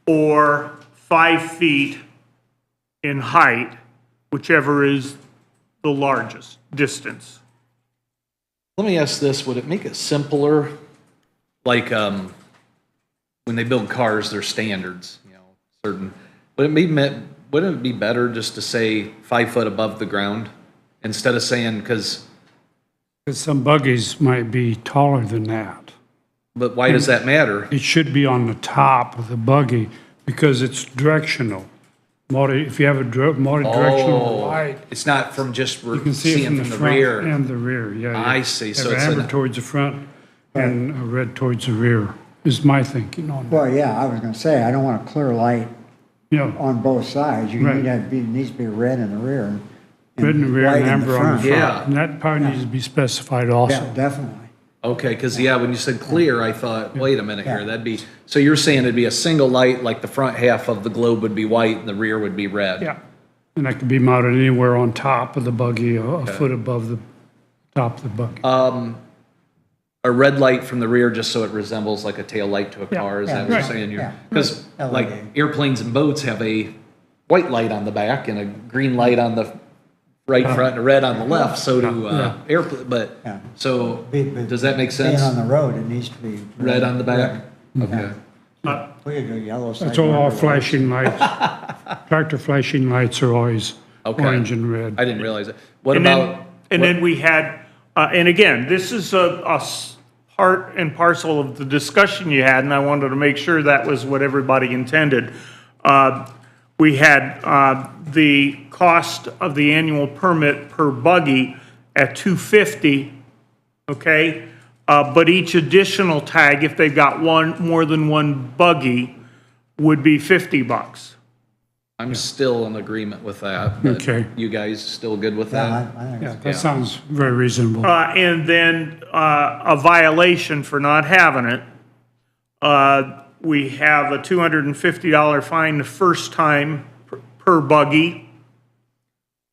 or 5 feet in height, whichever is the largest distance. Let me ask this, would it make it simpler, like, when they build cars, their standards, certain, wouldn't it be better just to say 5 foot above the ground, instead of saying, because Some buggies might be taller than that. but why does that matter? It should be on the top of the buggy because it's directional. If you have a multi-directional light, It's not from just you can see it seeing from the from the front rear. and the rear, yeah. I see. So Have it's amber an- towards the front and a red towards the rear, is my thinking on that. Well, yeah, I was gonna say, I don't want a clear light Yeah, on both sides. You Right. need to be, it needs to be red in the rear. and red in the rear white and in amber on the front. Yeah. And that probably needs to be specified also. Yeah, definitely. Okay, because, yeah, when you said clear, I thought, wait a minute here, Yeah. that'd be, so you're saying it'd be a single light, like the front half of the globe would be white and the rear would be red? Yeah, and that could be mounted anywhere on top of the buggy, a foot above the top of the buggy. A red light from the rear, just so it resembles like a tail light to a Yeah. car, is Yeah, that what you're right. saying? Yeah. Because like LED. airplanes and boats have a white light on the back and a green light on the right front and a red on the left, so do Yeah. airplane, but, Yeah. so, But does that make sense? Being on the road, it needs to be. Red on the back? Okay. We could go yellow. That's side all marker flashing lights. Tractor flashing lights are always Okay. orange and red. I didn't realize it. What And then, about? and then we had, and again, this is a part and parcel of the discussion you had, and I wanted to make sure that was what everybody intended. We had the cost of the annual permit per buggy at $250, okay? But each additional tag, if they've got more than one buggy, would be $50. I'm still in agreement with that, but Okay. you guys still good with Yeah, that? I think Yeah, it's- that sounds very reasonable. And then a violation for not having it. We have a $250 fine the first time per buggy,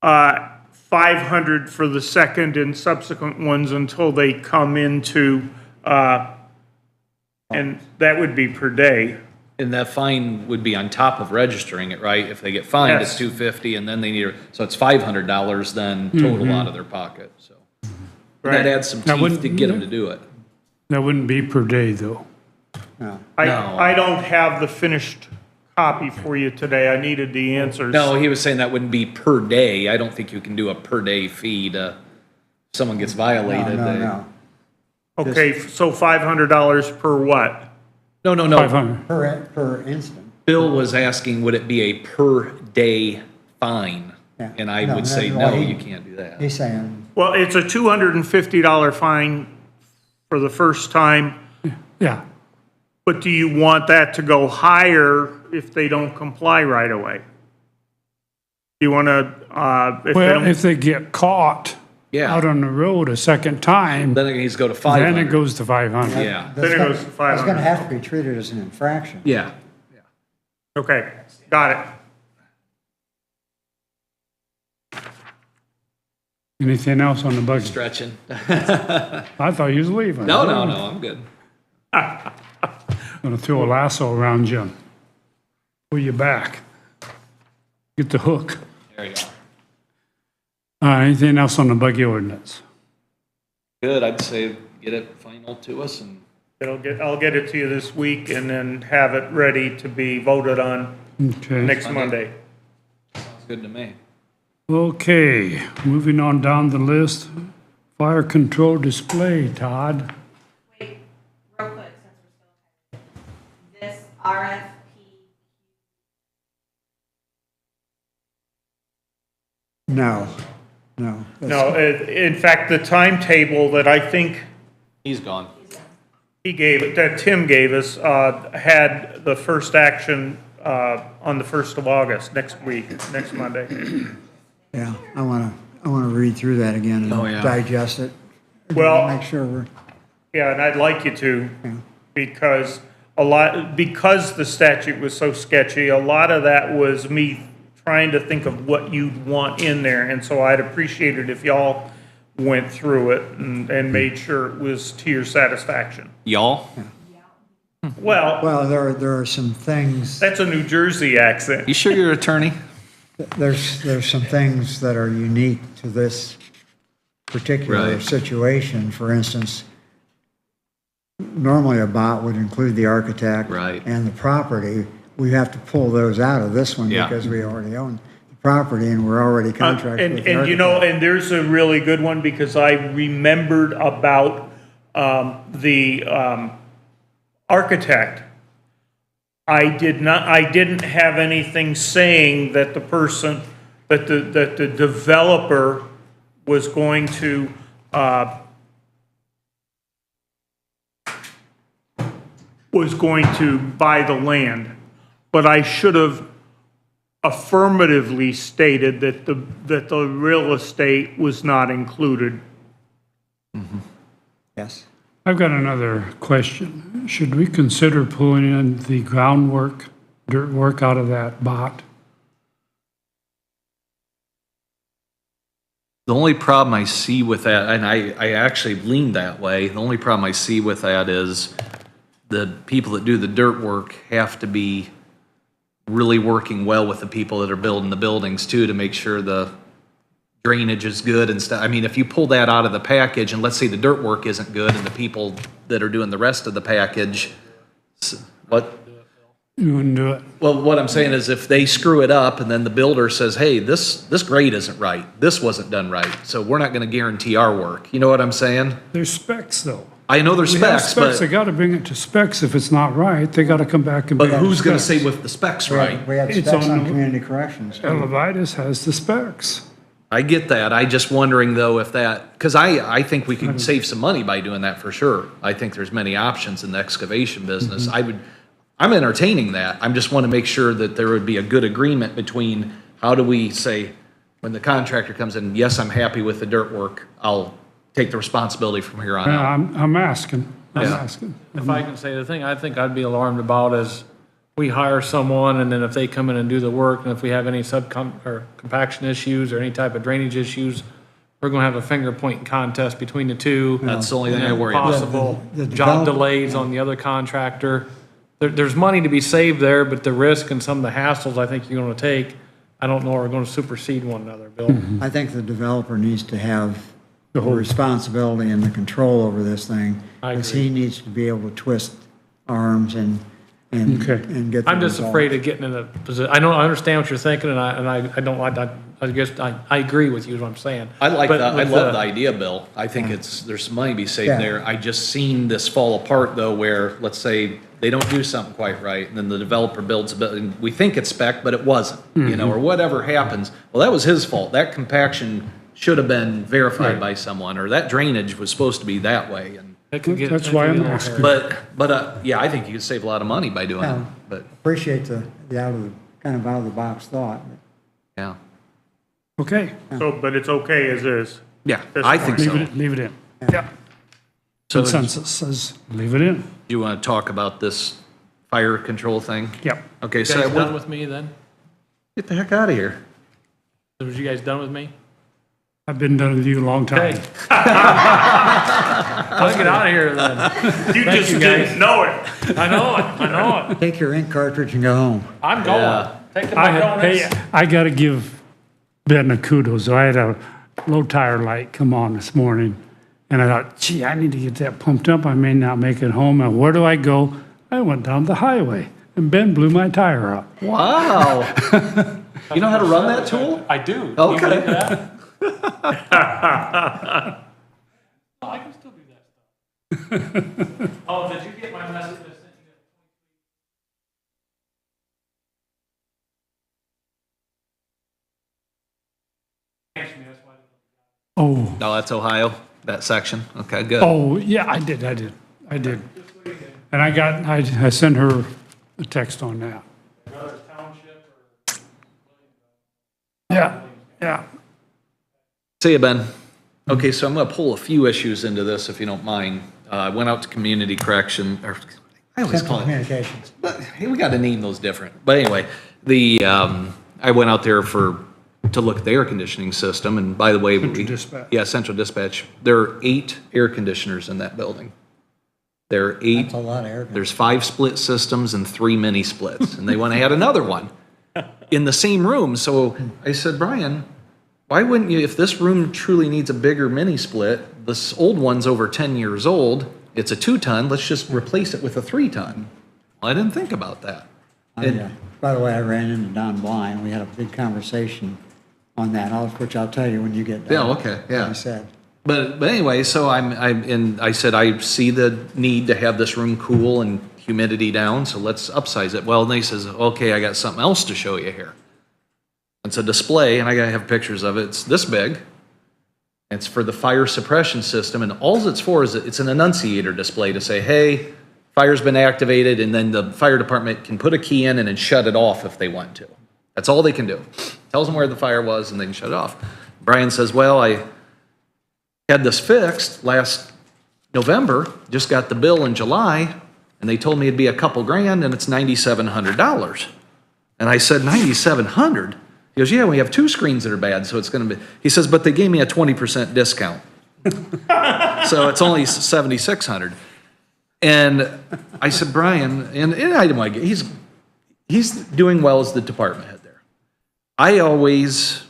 500 for the second and subsequent ones until they come into, and that would be per day. And that fine would be on top of registering it, right? If they get fined, it's Yes. $250, and then they need, so it's $500 then total out of their pocket, so. And that Right. adds some Now, teeth wouldn't- to get them to do it. That wouldn't be per day, though. no. No. I don't have the finished copy for you today. I needed the answers. No, he was saying that wouldn't be per day. I don't think you can do a per day fee to, someone gets violated. No, they- no. Okay, so $500 per what? No, 500. Per instant. Bill was asking, would it be a per day fine? Yeah. And I No, would no, say, well, no, he- you can't do that. He's saying, Well, it's a $250 fine for the first time, Yeah, but do you want that to go higher if they don't comply right away? Do you want to, if they well, don't, if they get caught Yeah. out on the road a second time, Then it needs to go to then 500. it goes to 500. Yeah, Then it goes to it's 500. gonna have to be treated as an infraction. yeah. okay, got it. Anything else on the budget? Stretching. I thought you was leaving. No, I'm good. Gonna throw a lasso around you. And pull you back. Get the hook. There you are. Anything else on the buggy ordinance? Good, I'd say get it final to us and I'll get it to you this week and then have it ready to be voted on Okay. next Monday. sounds good to me. Okay, moving on down the list. Fire control display, Todd. Wait, real quick, since we're still. This RFP. No, no. No, in fact, the timetable that I think He's gone. that Tim gave us, had the first action, on the 1st of August, next week, next Monday. Yeah, I want to read through that again Oh, and yeah. digest it. Well- Make sure we're, Yeah, and I'd like you to, because because the statute was so sketchy, a lot of that was me trying to think of what you'd want in there, and so I'd appreciate it if y'all went through it and made sure it was to your satisfaction. Y'all? Well, there are some things, that's a New Jersey accent. You sure you're an attorney? there's some things that are unique to this particular Right. situation. For instance, normally a bot would include the architect Right. and the property. We have to pull those out of this one Yeah. because we already own the property and we're already contracted with the And you know, architect. and there's a really good one because I remembered about the architect. I didn't have anything saying that the person, that the developer was going to buy the land. But I should have affirmatively stated that the real estate was not included. Yes. I've got another question. Should we consider pulling in the groundwork, dirt work out of that bot? The only problem I see with that, and I actually lean that way, the only problem I see with that is the people that do the dirt work have to be really working well with the people that are building the buildings too, to make sure the drainage is good and stuff. I mean, if you pull that out of the package and let's say the dirt work isn't good and the people that are doing the rest of the package, what? You wouldn't do it? Well, what I'm saying is if they screw it up and then the builder says, hey, this grade isn't right, this wasn't done right, so we're not gonna guarantee our work. You know what I'm saying? There's specs, though. I know there's We have specs, They but gotta bring it to specs. If it's not right, they gotta come back and. bring who's gonna specs. say with the specs right? We have It's specs on on the- community corrections. too. Elevitis has the specs. I get that. I just wondering though if that, because I think we could save some money by doing that for sure. I think there's many options in the excavation business. I'm entertaining that. I just want to make sure that there would be a good agreement between how do we say, when the contractor comes in, yes, I'm happy with the dirt work, I'll take the responsibility from here on Yeah, out. I'm asking. I'm Yeah. asking. If I can say the thing, I think I'd be alarmed about is we hire someone and then if they come in and do the work and if we have any or compaction issues or any type of drainage issues, we're gonna have a finger pointing contest between the two. That's the only thing I And worry about. possible The job developer- delays on the other contractor. There's money to be saved there, but the risk and some of the hassles I think you're gonna take, I don't know are gonna supersede one another, Bill. I think the developer needs to have the whole responsibility and the control over this thing. I Because agree. he needs to be able to twist arms and Okay. get the I'm just result. afraid of getting in a position, I understand what you're thinking, and I don't like, I guess, I agree with you, is what I'm saying. I like But that. I with love the idea, Bill. I think there's some money to be saved Yeah. there. I just seen this fall apart though, where let's say they don't do something quite right and then the developer builds a building. We think it's spec, but it wasn't, you know, or whatever happens. Well, that was his fault. That compaction should have been verified by someone, or that drainage was supposed to be that way. And, It could get- That's it why could I'm get a little asking. but yeah, I think you could save a lot of money by doing it, Yeah. but Appreciate the kind of out of the box thought. yeah. Okay, So, but it's okay as is. Yeah, This I think leave so. it, leave it in. Yeah. So Consensus says, leave it in. you want to talk about this fire control thing? Yep. Okay, You so guys I done went, with me then? get the heck out of here. Was you guys done with me? I've been done with you a long time. Okay. Let's get out of here then. You Thank just you, guys. didn't know it. I know it, I know it. Take your ink cartridge and go home. I'm going. Taking my Hey, donuts. I gotta give Ben a kudos. I had a low tire light come on this morning, and I thought, gee, I need to get that pumped up. I may not make it home. And where do I go? I went down the highway, and Ben blew my tire up. Wow. You know how to run that tool? I do. Can you Okay. believe that? Oh, I can still do that stuff. Oh, did you get my message? I sent you? That's why. Oh, No, that's Ohio, that section. Okay, good. oh, yeah, I did. And I sent her a text on that. Brothers Township or? Yeah, yeah. See you, Ben. Okay, so I'm gonna pull a few issues into this, if you don't mind. I went out to community correction, or I always Central call it, Communications. but hey, we gotta name those different. But anyway, I went out there to look at the air conditioning system, and by the way. Central Dispatch. Yeah, central dispatch. There are 8 air conditioners in that building. There are 8. That's a lot of air. There's 5 split systems and 3 mini splits, and they want to add another one in the same room. So I said, Brian, why wouldn't you, if this room truly needs a bigger mini split, this old one's over 10 years old, it's a 2-ton, let's just replace it with a 3-ton. Well, I didn't think about that. By the way, I ran into Don Blind. We had a big conversation on that, which I'll tell you when you get done. Yeah, okay, yeah. What I said. But anyway, so I said, I see the need to have this room cool and humidity down, so let's upsize it. Well, and they says, okay, I got something else to show you here. It's a display, and I gotta have pictures of it. It's this big. It's for the fire suppression system, and all it's for is it's an annunciator display to say, hey, fire's been activated, and then the fire department can put a key in and then shut it off if they want to. That's all they can do. Tells them where the fire was, and they can shut it off. Brian says, well, I had this fixed last November, just got the bill in July, and they told me it'd be a couple grand, and it's $9,700. And I said, $9,700? He goes, yeah, we have 2 screens that are bad, so it's gonna be, he says, but they gave me a 20% discount. So it's only $7,600. And I said, Brian, and I didn't want to get, he's doing well as the department head there. I always,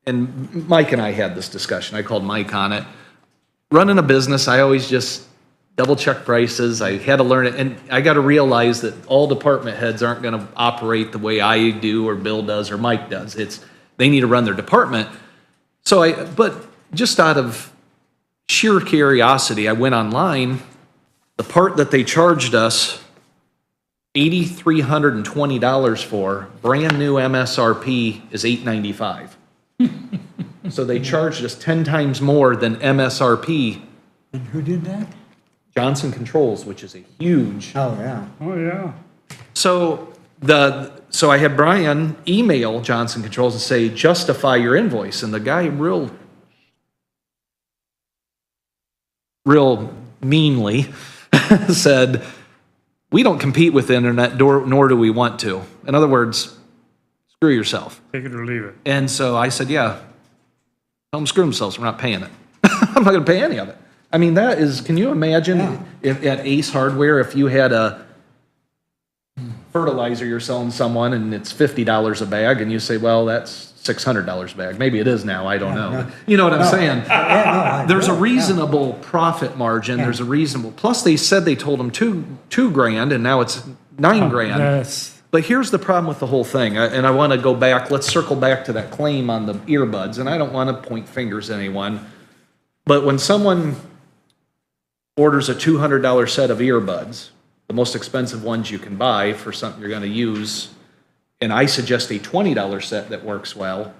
and Mike and I had this discussion, I called Mike on it. Running a business, I always just double check prices. I had to learn it, and I got to realize that all department heads aren't going to operate the way I do or Bill does or Mike does. They need to run their department. But just out of sheer curiosity, I went online. The part that they charged us $8,320 for, brand new MSRP, is $895. So they charged us 10 times more than MSRP. And who did that? Johnson Controls, which is a huge. Oh, yeah. Oh, yeah. So I had Brian email Johnson Controls and say, justify your invoice. And the guy real meanly said, we don't compete with the internet, nor do we want to. In other words, screw yourself. Take it or leave it. And so I said, yeah, tell them screw themselves, we're not paying it. I'm not gonna pay any of it. I mean, that is, can you imagine if at Ace Hardware, if you had a fertilizer you're selling someone and it's $50 a bag and you say, well, that's $600 a bag. Maybe it is now, I don't know. You know what I'm saying? There's a reasonable profit margin, there's a reasonable, plus they said they told them two grand and now it's $9 grand. Yes. But here's the problem with the whole thing, and I want to go back, let's circle back to that claim on the earbuds, and I don't want to point fingers at anyone, but when someone orders a $200 set of earbuds, the most expensive ones you can buy for something you're going to use, and I suggest a $20 set that works well,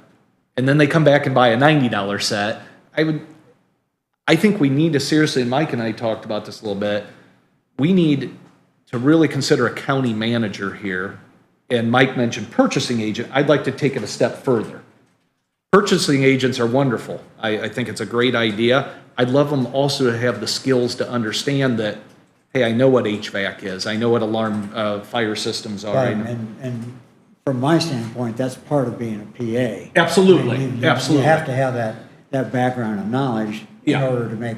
and then they come back and buy a $90 set, I think we need to seriously, and Mike and I talked about this a little bit, we need to really consider a county manager here, and Mike mentioned purchasing agent. I'd like to take it a step further. Purchasing agents are wonderful. I think it's a great idea. I'd love them also to have the skills to understand that, hey, I know what HVAC is. I know what alarm fire systems are. Right, and from my standpoint, that's part of being a PA. Absolutely, I mean, you absolutely. have to have that that background of knowledge in Yeah. order to make,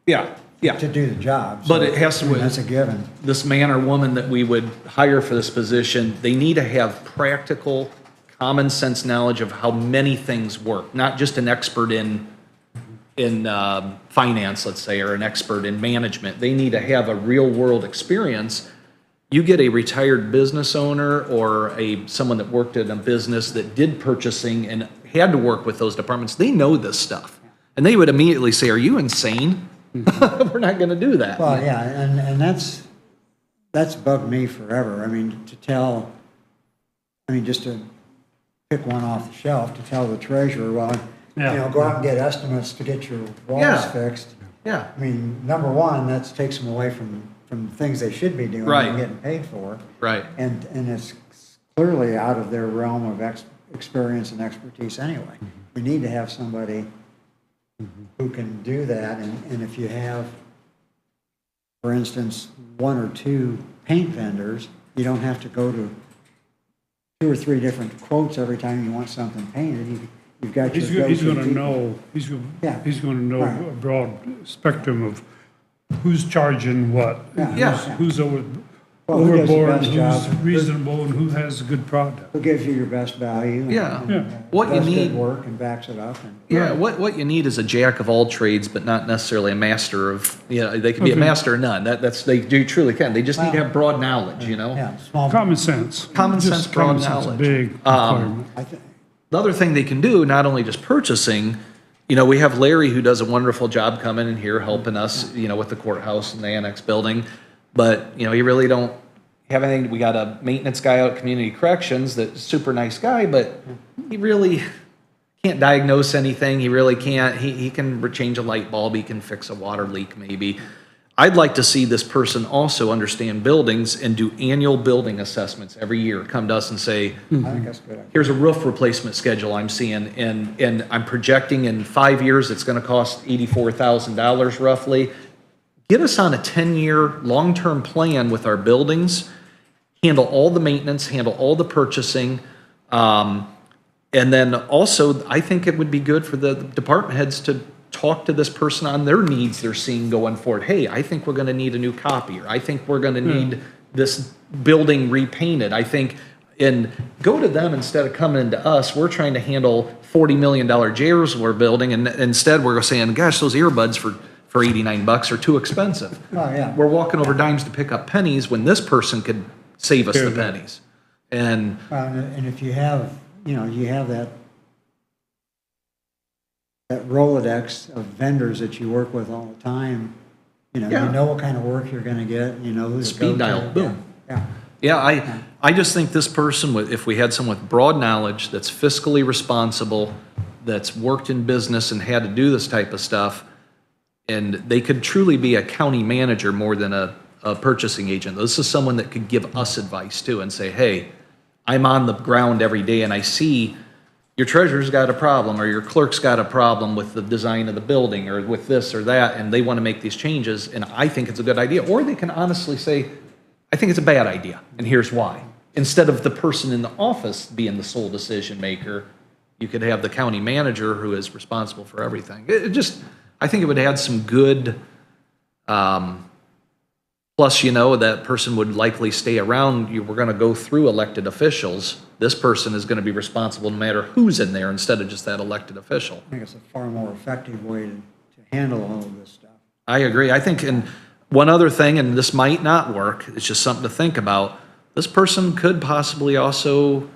Yeah, yeah. to do the job. But So, it has to- I mean, that's a given. This man or woman that we would hire for this position, they need to have practical, common sense knowledge of how many things work, not just an expert in finance, let's say, or an expert in management. They need to have a real world experience. You get a retired business owner or someone that worked in a business that did purchasing and had to work with those departments, they know this stuff. And they would immediately say, are you insane? We're not gonna do that. Well, yeah, and that's bugged me forever. I mean, just to pick one off the shelf, to tell the treasurer, well, go out and get estimates to get your walls Yeah. fixed. Yeah, I mean, number one, that takes them away from things they should be doing Right. and getting paid for. right. And it's clearly out of their realm of experience and expertise anyway. We need to have somebody who can do that, and if you have, for instance, one or two paint vendors, you don't have to go to 2 or 3 different quotes every time you want something painted. You've got your He's go-to gonna people. know, Yeah. he's gonna know Right. a broad spectrum of who's charging what. Yeah. Who's Well, who does the overboard, best who's job? reasonable, and who has a good product. Who gives you your best value. and- Yeah. and, Yeah. What you does good need- work and backs it up. And Yeah, what you need is a jack of all trades, but not necessarily a master of, they can be a master of none. They do truly can. They just need to have broad knowledge, Yeah, small. Common sense. Common Just sense, broad common sense, knowledge. Big requirement. I think, The other thing they can do, not only just purchasing, we have Larry who does a wonderful job coming in here helping us, with the courthouse and the annex building. But, you really don't have anything. We got a maintenance guy out at Community Corrections that's a super nice guy, but he really can't diagnose anything. He really can't. He can change a light bulb. He can fix a water leak maybe. I'd like to see this person also understand buildings and do annual building assessments every year. Come to us and say, I think that's a good. Idea. here's a roof replacement schedule I'm seeing, and I'm projecting in 5 years, it's gonna cost $84,000 roughly. Get us on a 10-year, long-term plan with our buildings, handle all the maintenance, handle all the purchasing. And then also, I think it would be good for the department heads to talk to this person on their needs they're seeing going forward. Hey, I think we're gonna need a new copier. I think we're gonna need this building repainted. I think, and go to them instead of coming to us. We're trying to handle $40 million jails we're building, and instead we're saying, gosh, those earbuds for $89 are too expensive. Oh, yeah. We're walking over dimes to pick up pennies when this person could save us the Yeah. pennies. And And if you have, you have that Rolodex of vendors that you work with all the time, you Yeah. know what kind of work you're gonna get, you know who to Speed go dial, to. boom. Yeah. yeah, I just think this person, if we had someone with broad knowledge, that's fiscally responsible, that's worked in business and had to do this type of stuff, and they could truly be a county manager more than a purchasing agent. This is someone that could give us advice too and say, hey, I'm on the ground every day and I see your treasurer's got a problem or your clerk's got a problem with the design of the building or with this or that, and they want to make these changes, and I think it's a good idea. Or they can honestly say, I think it's a bad idea, and here's why. Instead of the person in the office being the sole decision maker, you could have the county manager who is responsible for everything. I think it would add some good, plus, that person would likely stay around. We're going to go through elected officials. This person is going to be responsible no matter who's in there instead of just that elected official. I think it's a far more effective way to handle all of this stuff. I agree. I think, and one other thing, and this might not work, it's just something to think about. This person could possibly also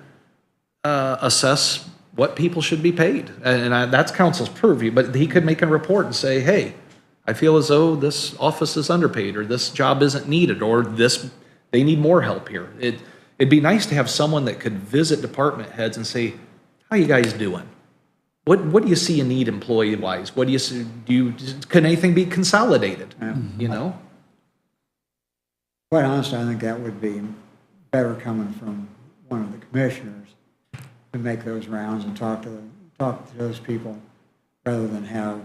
assess what people should be paid. And that's council's purview, but he could make a report and say, hey, I feel as though this office is underpaid, or this job isn't needed, or they need more help here. It'd be nice to have someone that could visit department heads and say, how you guys doing? What do you see you need employee-wise? What do you see, can anything be consolidated? Quite honestly, I think that would be better coming from one of the commissioners to make those rounds and talk to those people rather than have.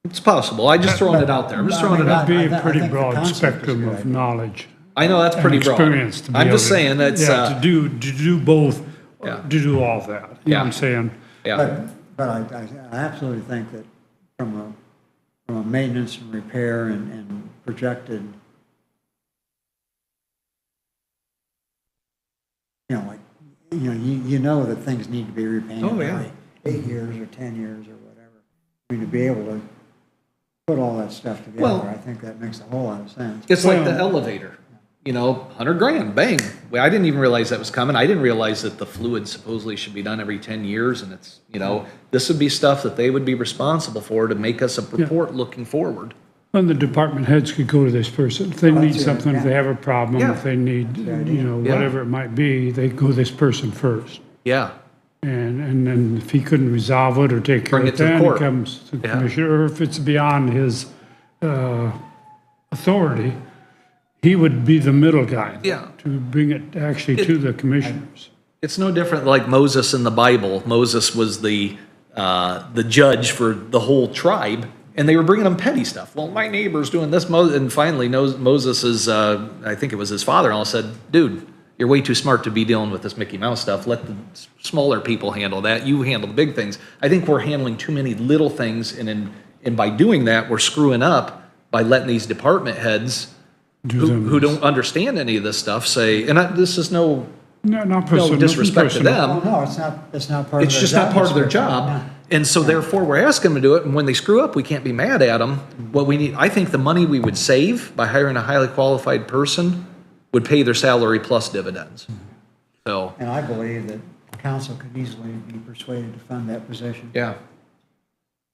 It's possible. I'm just throwing it out there. I'm just throwing it out That'd there. be a I pretty think the broad concept is a spectrum good of idea. knowledge. I know that's pretty and broad. experience to be I'm able just saying that's, Yeah, to do both, yeah. to do all that. You know what I'm saying? yeah. But But I absolutely think that from a maintenance and repair and projected, like, you know that things need to be repainted Oh, yeah. by 8 years or 10 years or whatever. I mean, to be able to put all that stuff together, Well- I think that makes a whole lot of sense. It's like the elevator, $100,000, bang. Well, I didn't even realize that was coming. I didn't realize that the fluid supposedly should be done every 10 years, and it's, this would be stuff that they would be responsible for to make us a report looking forward. And the department heads could go to this person. If they need That's it, something, if they yeah. have a problem, Yeah. if they need, Yeah. whatever it might be, they go to this person first. Yeah, And then if he couldn't resolve it or take care Bring of it to it, the then court. it comes to the Yeah. commissioner. Or if it's beyond his authority, he would be the middle guy. Yeah. To bring it actually to the commissioners. it's no different like Moses in the Bible. Moses was the judge for the whole tribe, and they were bringing him petty stuff. Well, my neighbor's doing this, and finally Moses' I think it was his father-in-law said, dude, you're way too smart to be dealing with this Mickey Mouse stuff. Let the smaller people handle that. You handle the big things. I think we're handling too many little things, and by doing that, we're screwing up by letting these department heads who don't understand any of this stuff say, this is no Not personal. disrespect to personal. them. Oh, no, it's not part of their job. It's just not part of their job. And so therefore, we're asking them to do it, and when they screw up, we can't be mad at them. What we need, I think the money we would save by hiring a highly qualified person would pay their salary plus dividends. So, And I believe that council could easily be persuaded to fund that position. yeah.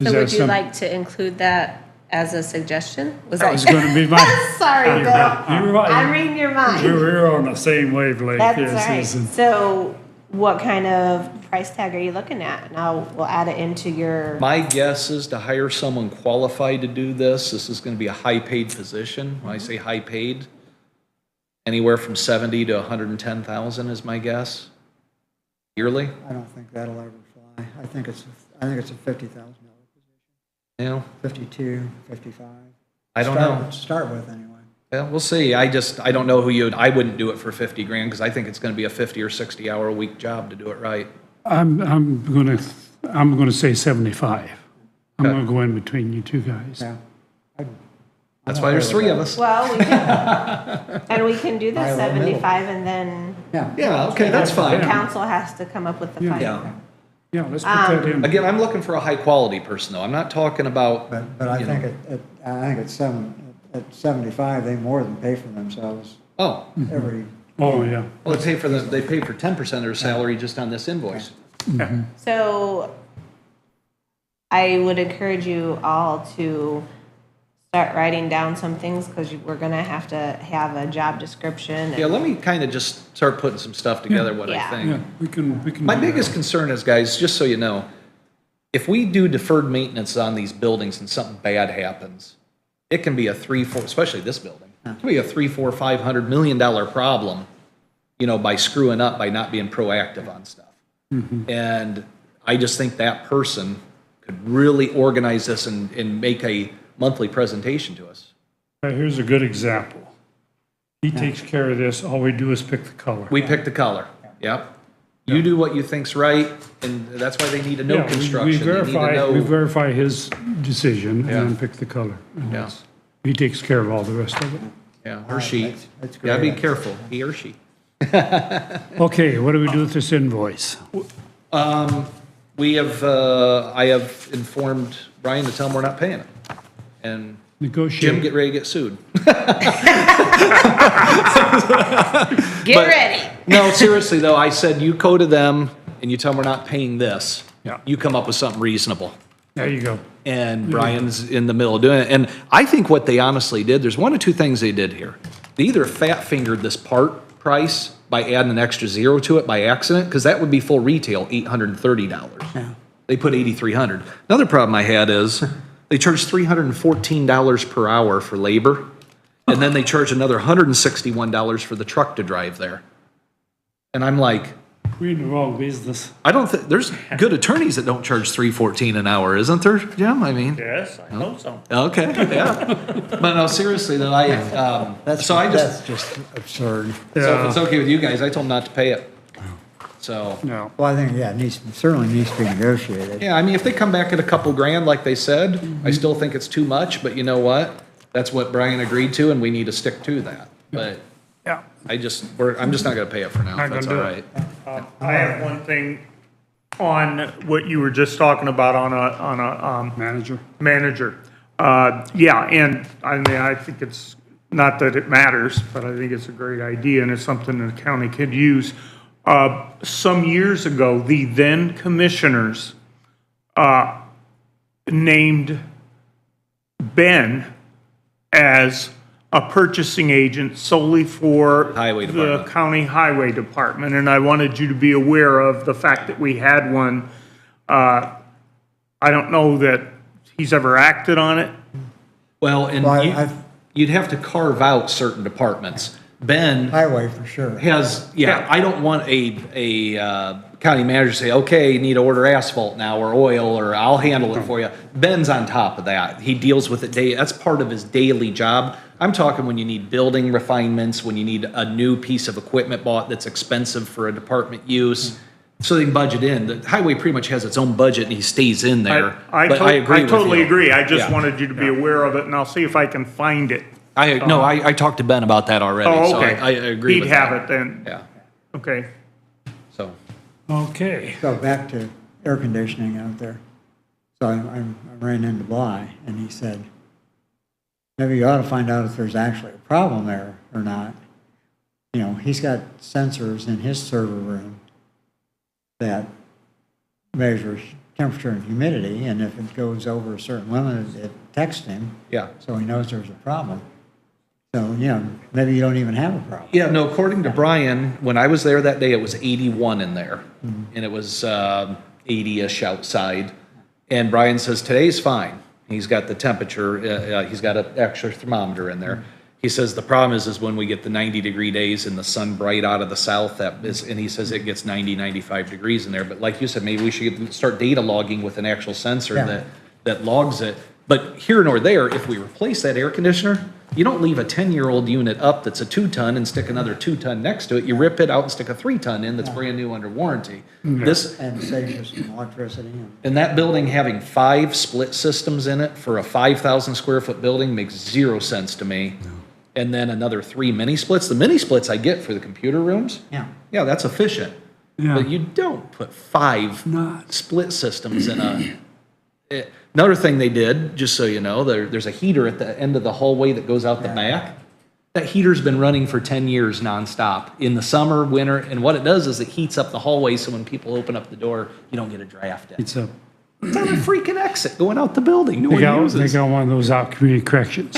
Is So that would you some- like to include that as a suggestion? Was That was that? gonna be my, Sorry, you Bill. were right. I'm reading your mind. We're on the same wavelength. That's yes, all right. yes, and- So what kind of price tag are you looking at? And we'll add it into your, My guess is to hire someone qualified to do this. This is going to be a high-paid position. When I say high-paid, anywhere from 70 to 110,000 is my guess yearly. I don't think that'll ever fly. I think it's a $50,000 position. You know, 52, 55. I don't Start- know. Start with, anyway. Yeah, we'll see. I don't know who I wouldn't do it for 50 grand because I think it's going to be a 50 or 60 hour a week job to do it right. I'm gonna say 75. I'm Okay. gonna go in between you two guys. Yeah. That's why there's three of us. well, we can, and we can do the High or middle. 75 and then Yeah. Yeah, okay, that's the fine. council has to come up with the final. Yeah. Yeah, let's put that in. Again, I'm looking for a high quality person though. I'm not talking about, But I you think know. at 75, they more than pay for themselves Oh, every, Oh, yeah. well, they pay for 10% of their salary just on this invoice. So I would encourage you all to start writing down some things because we're going to have a job description. Yeah, let me kind of just start putting some stuff together, what I Yeah. think. Yeah, we can. My do that. biggest concern is, guys, just so you know, if we do deferred maintenance on these buildings and something bad happens, it can be a especially this building, it can be a $300-500 million problem, by screwing up, by not being proactive on stuff. And I just think that person could really organize this and make a monthly presentation to us. Here's a good example. He takes care of this, all we do is pick the color. We pick the color, yep. You do what you think's right, and that's why they need to know Yeah, we construction. They need to verify, we know, verify his decision and Yeah. then pick the color. And yeah, that's- He takes care of all the rest of it. yeah, or she. that's Gotta be great. careful, he or she. Okay, what do we do with this invoice? We have, I have informed Brian to tell him we're not paying it. And Jim, Negotiate. get ready to get sued. Get ready. No, seriously though, I said, you go to them and you tell them we're not paying this. Yeah. You come up with something reasonable. There you go. And Brian's in the middle of doing it. And I think what they honestly did, there's one or two things they did here. They either fat fingered this part price by adding an extra zero to it by accident, because that would be full retail, $830. Yeah. They put $8,300. Another problem I had is they charge $314 per hour for labor, and then they charge another $161 for the truck to drive there. And I'm like, We're in the wrong business. I don't think, there's good attorneys that don't charge $314 an hour, isn't there, Jim? I mean, Yes, I hope so. okay, yeah. But no, seriously though, That's so I just, just absurd. so if it's okay with you guys, I told them not to pay it. So, No. Well, I think, yeah, certainly needs to be negotiated. yeah, I mean, if they come back at a couple grand, like they said, Mm-hmm. I still think it's too much, but you know what? That's what Brian agreed to, and we need to stick to that. But Yeah. I'm just not gonna pay it for now, Not if that's all gonna do right. I have one thing on what you were just talking about on a Manager? manager. Yeah, and I mean, I think it's, not that it matters, but I think it's a great idea and it's something the county could use. Some years ago, the then commissioners named Ben as a purchasing agent solely for Highway the Department. county highway department, and I wanted you to be aware of the fact that we had one. I don't know that he's ever acted on it. Well, and Well, you'd have to carve out certain departments. Ben Highway for sure. has, yeah, I don't want a county manager to say, okay, you need to order asphalt now, or oil, or I'll handle it for you. Ben's on top of that. He deals with it that's part of his daily job. I'm talking when you need building refinements, when you need a new piece of equipment bought that's expensive for a department use, so they can budget in. The highway pretty much has its own budget, and he stays in there. But I agree with totally you. agree. I just Yeah. wanted you to be aware of it, and I'll see if I can find it. I talked to Ben about that already, Oh, so okay. I agree He'd with that. have it then. Yeah, Okay. so, Okay. So back to air conditioning out there. So I ran into Bly, and he said, maybe you ought to find out if there's actually a problem there or not. You know, he's got sensors in his server room that measures temperature and humidity, and if it goes over a certain limit, it texts him, yeah. so he knows there's a problem. So, you know, maybe you don't even have a problem. Yeah, no, according to Brian, when I was there that day, it was 81 in there, and it was 80-ish outside. And Brian says, today's fine. He's got the temperature, he's got an extra thermometer in there. He says, the problem is when we get the 90-degree days and the sun bright out of the south, and he says it gets 90, 95 degrees in there. But like you said, maybe we should start data logging with an actual sensor Yeah. that logs it. But here nor there, if we replace that air conditioner, you don't leave a 10-year-old unit up that's a 2-ton and stick another 2-ton next to it. You rip it out and stick a 3-ton in that's brand new under warranty. This, And saves you some electricity. and that building having 5 split systems in it for a 5,000 square foot building makes 0 sense to me. And then another 3 mini splits. The mini splits I get for the computer rooms. Yeah. Yeah, that's efficient. Yeah. But you don't put 5 Not. split systems in a. Another thing they did, just so you know, there's a heater at the end of the hallway that goes out the back. That heater's been running for 10 years nonstop in the summer, winter, and what it does is it heats up the hallway, so when people open up the door, you don't get a draft in. It's a, It's on a freaking exit going out the building. No they one got uses. one of those out community corrections,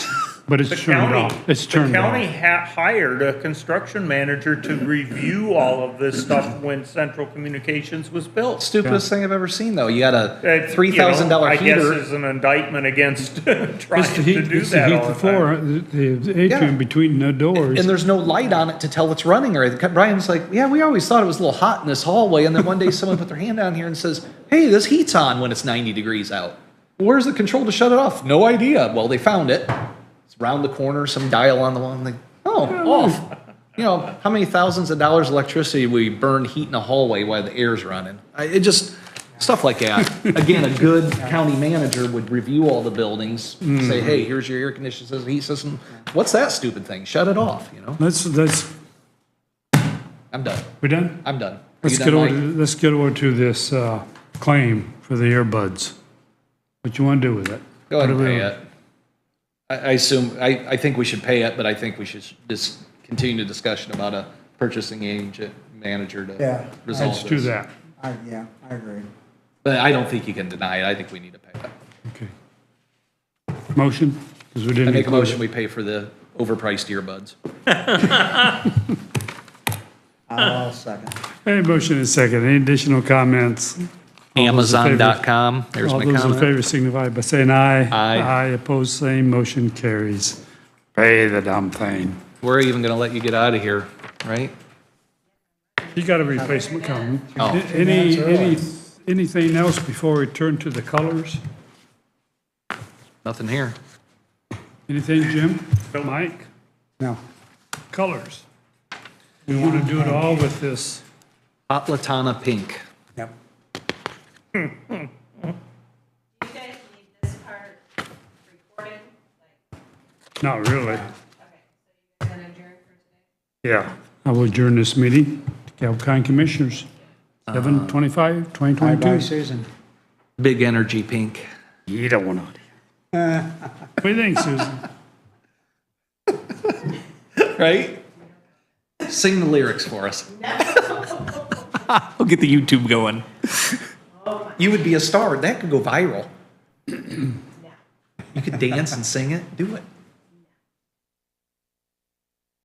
but it's The turned county, off. It's the turned county off. hired a construction manager to review all of this stuff when Central Communications was built. Stupidest thing I've ever seen, though. You got a $3,000 I guess heater. is an indictment against trying Just to to heat, do just to that heat all the the time. floor, the atrium Yeah. between the doors. And there's no light on it to tell it's running or anything. Brian's like, yeah, we always thought it was a little hot in this hallway. And then one day someone put their hand down here and says, hey, this heat's on when it's 90 degrees out. Where's the control to shut it off? No idea. Well, they found it. It's around the corner, some dial on the wall. I'm like, oh, off. You know, how many thousands of dollars of electricity we burn heating a hallway while the air's running? It just, stuff like that. Again, a good county manager would review all the buildings, say, hey, here's your air conditioning system, heat system. What's that stupid thing? Shut it off, you know? Let's, I'm done. we done? I'm done. Are Let's you get done, over, Mike? let's get over to this, claim for the earbuds. What you want to do with it? Go ahead and What do we- pay it. I assume, I think we should pay it, but I think we should just continue the discussion about a purchasing agent, manager Yeah. to resolve Let's this. do that. Yeah, I agree. But I don't think you can deny it. I think we need to pay it. Okay. Motion? Because we I didn't. make a include motion, it. we pay for the overpriced earbuds. I'll second. Hey, motion is second. Any additional comments? All those in favor- Amazon.com, there's All my those in comment. favor signify by saying aye. Aye. Aye, opposed, same, motion carries. Pay the damn thing. We're even gonna let you get out of here, right? You got a replacement coming. Oh. Anything else before we turn to the colors? Nothing here. Anything, Jim? Mike? No. Colors. We want to do it all with this Hot Latana pink. Yep. Do you guys need this part recorded? Not really. Okay, so you guys gonna adjourn for today? Yeah. I will adjourn this meeting. DeKalb County Commissioners, 7/25, Bye-bye, 2022. Susan. Big energy pink. You don't want to. What do you think, Susan? Right? Sing the lyrics for us. We'll get the YouTube going. You would be a star. That could go viral. You could dance and sing it. Do it.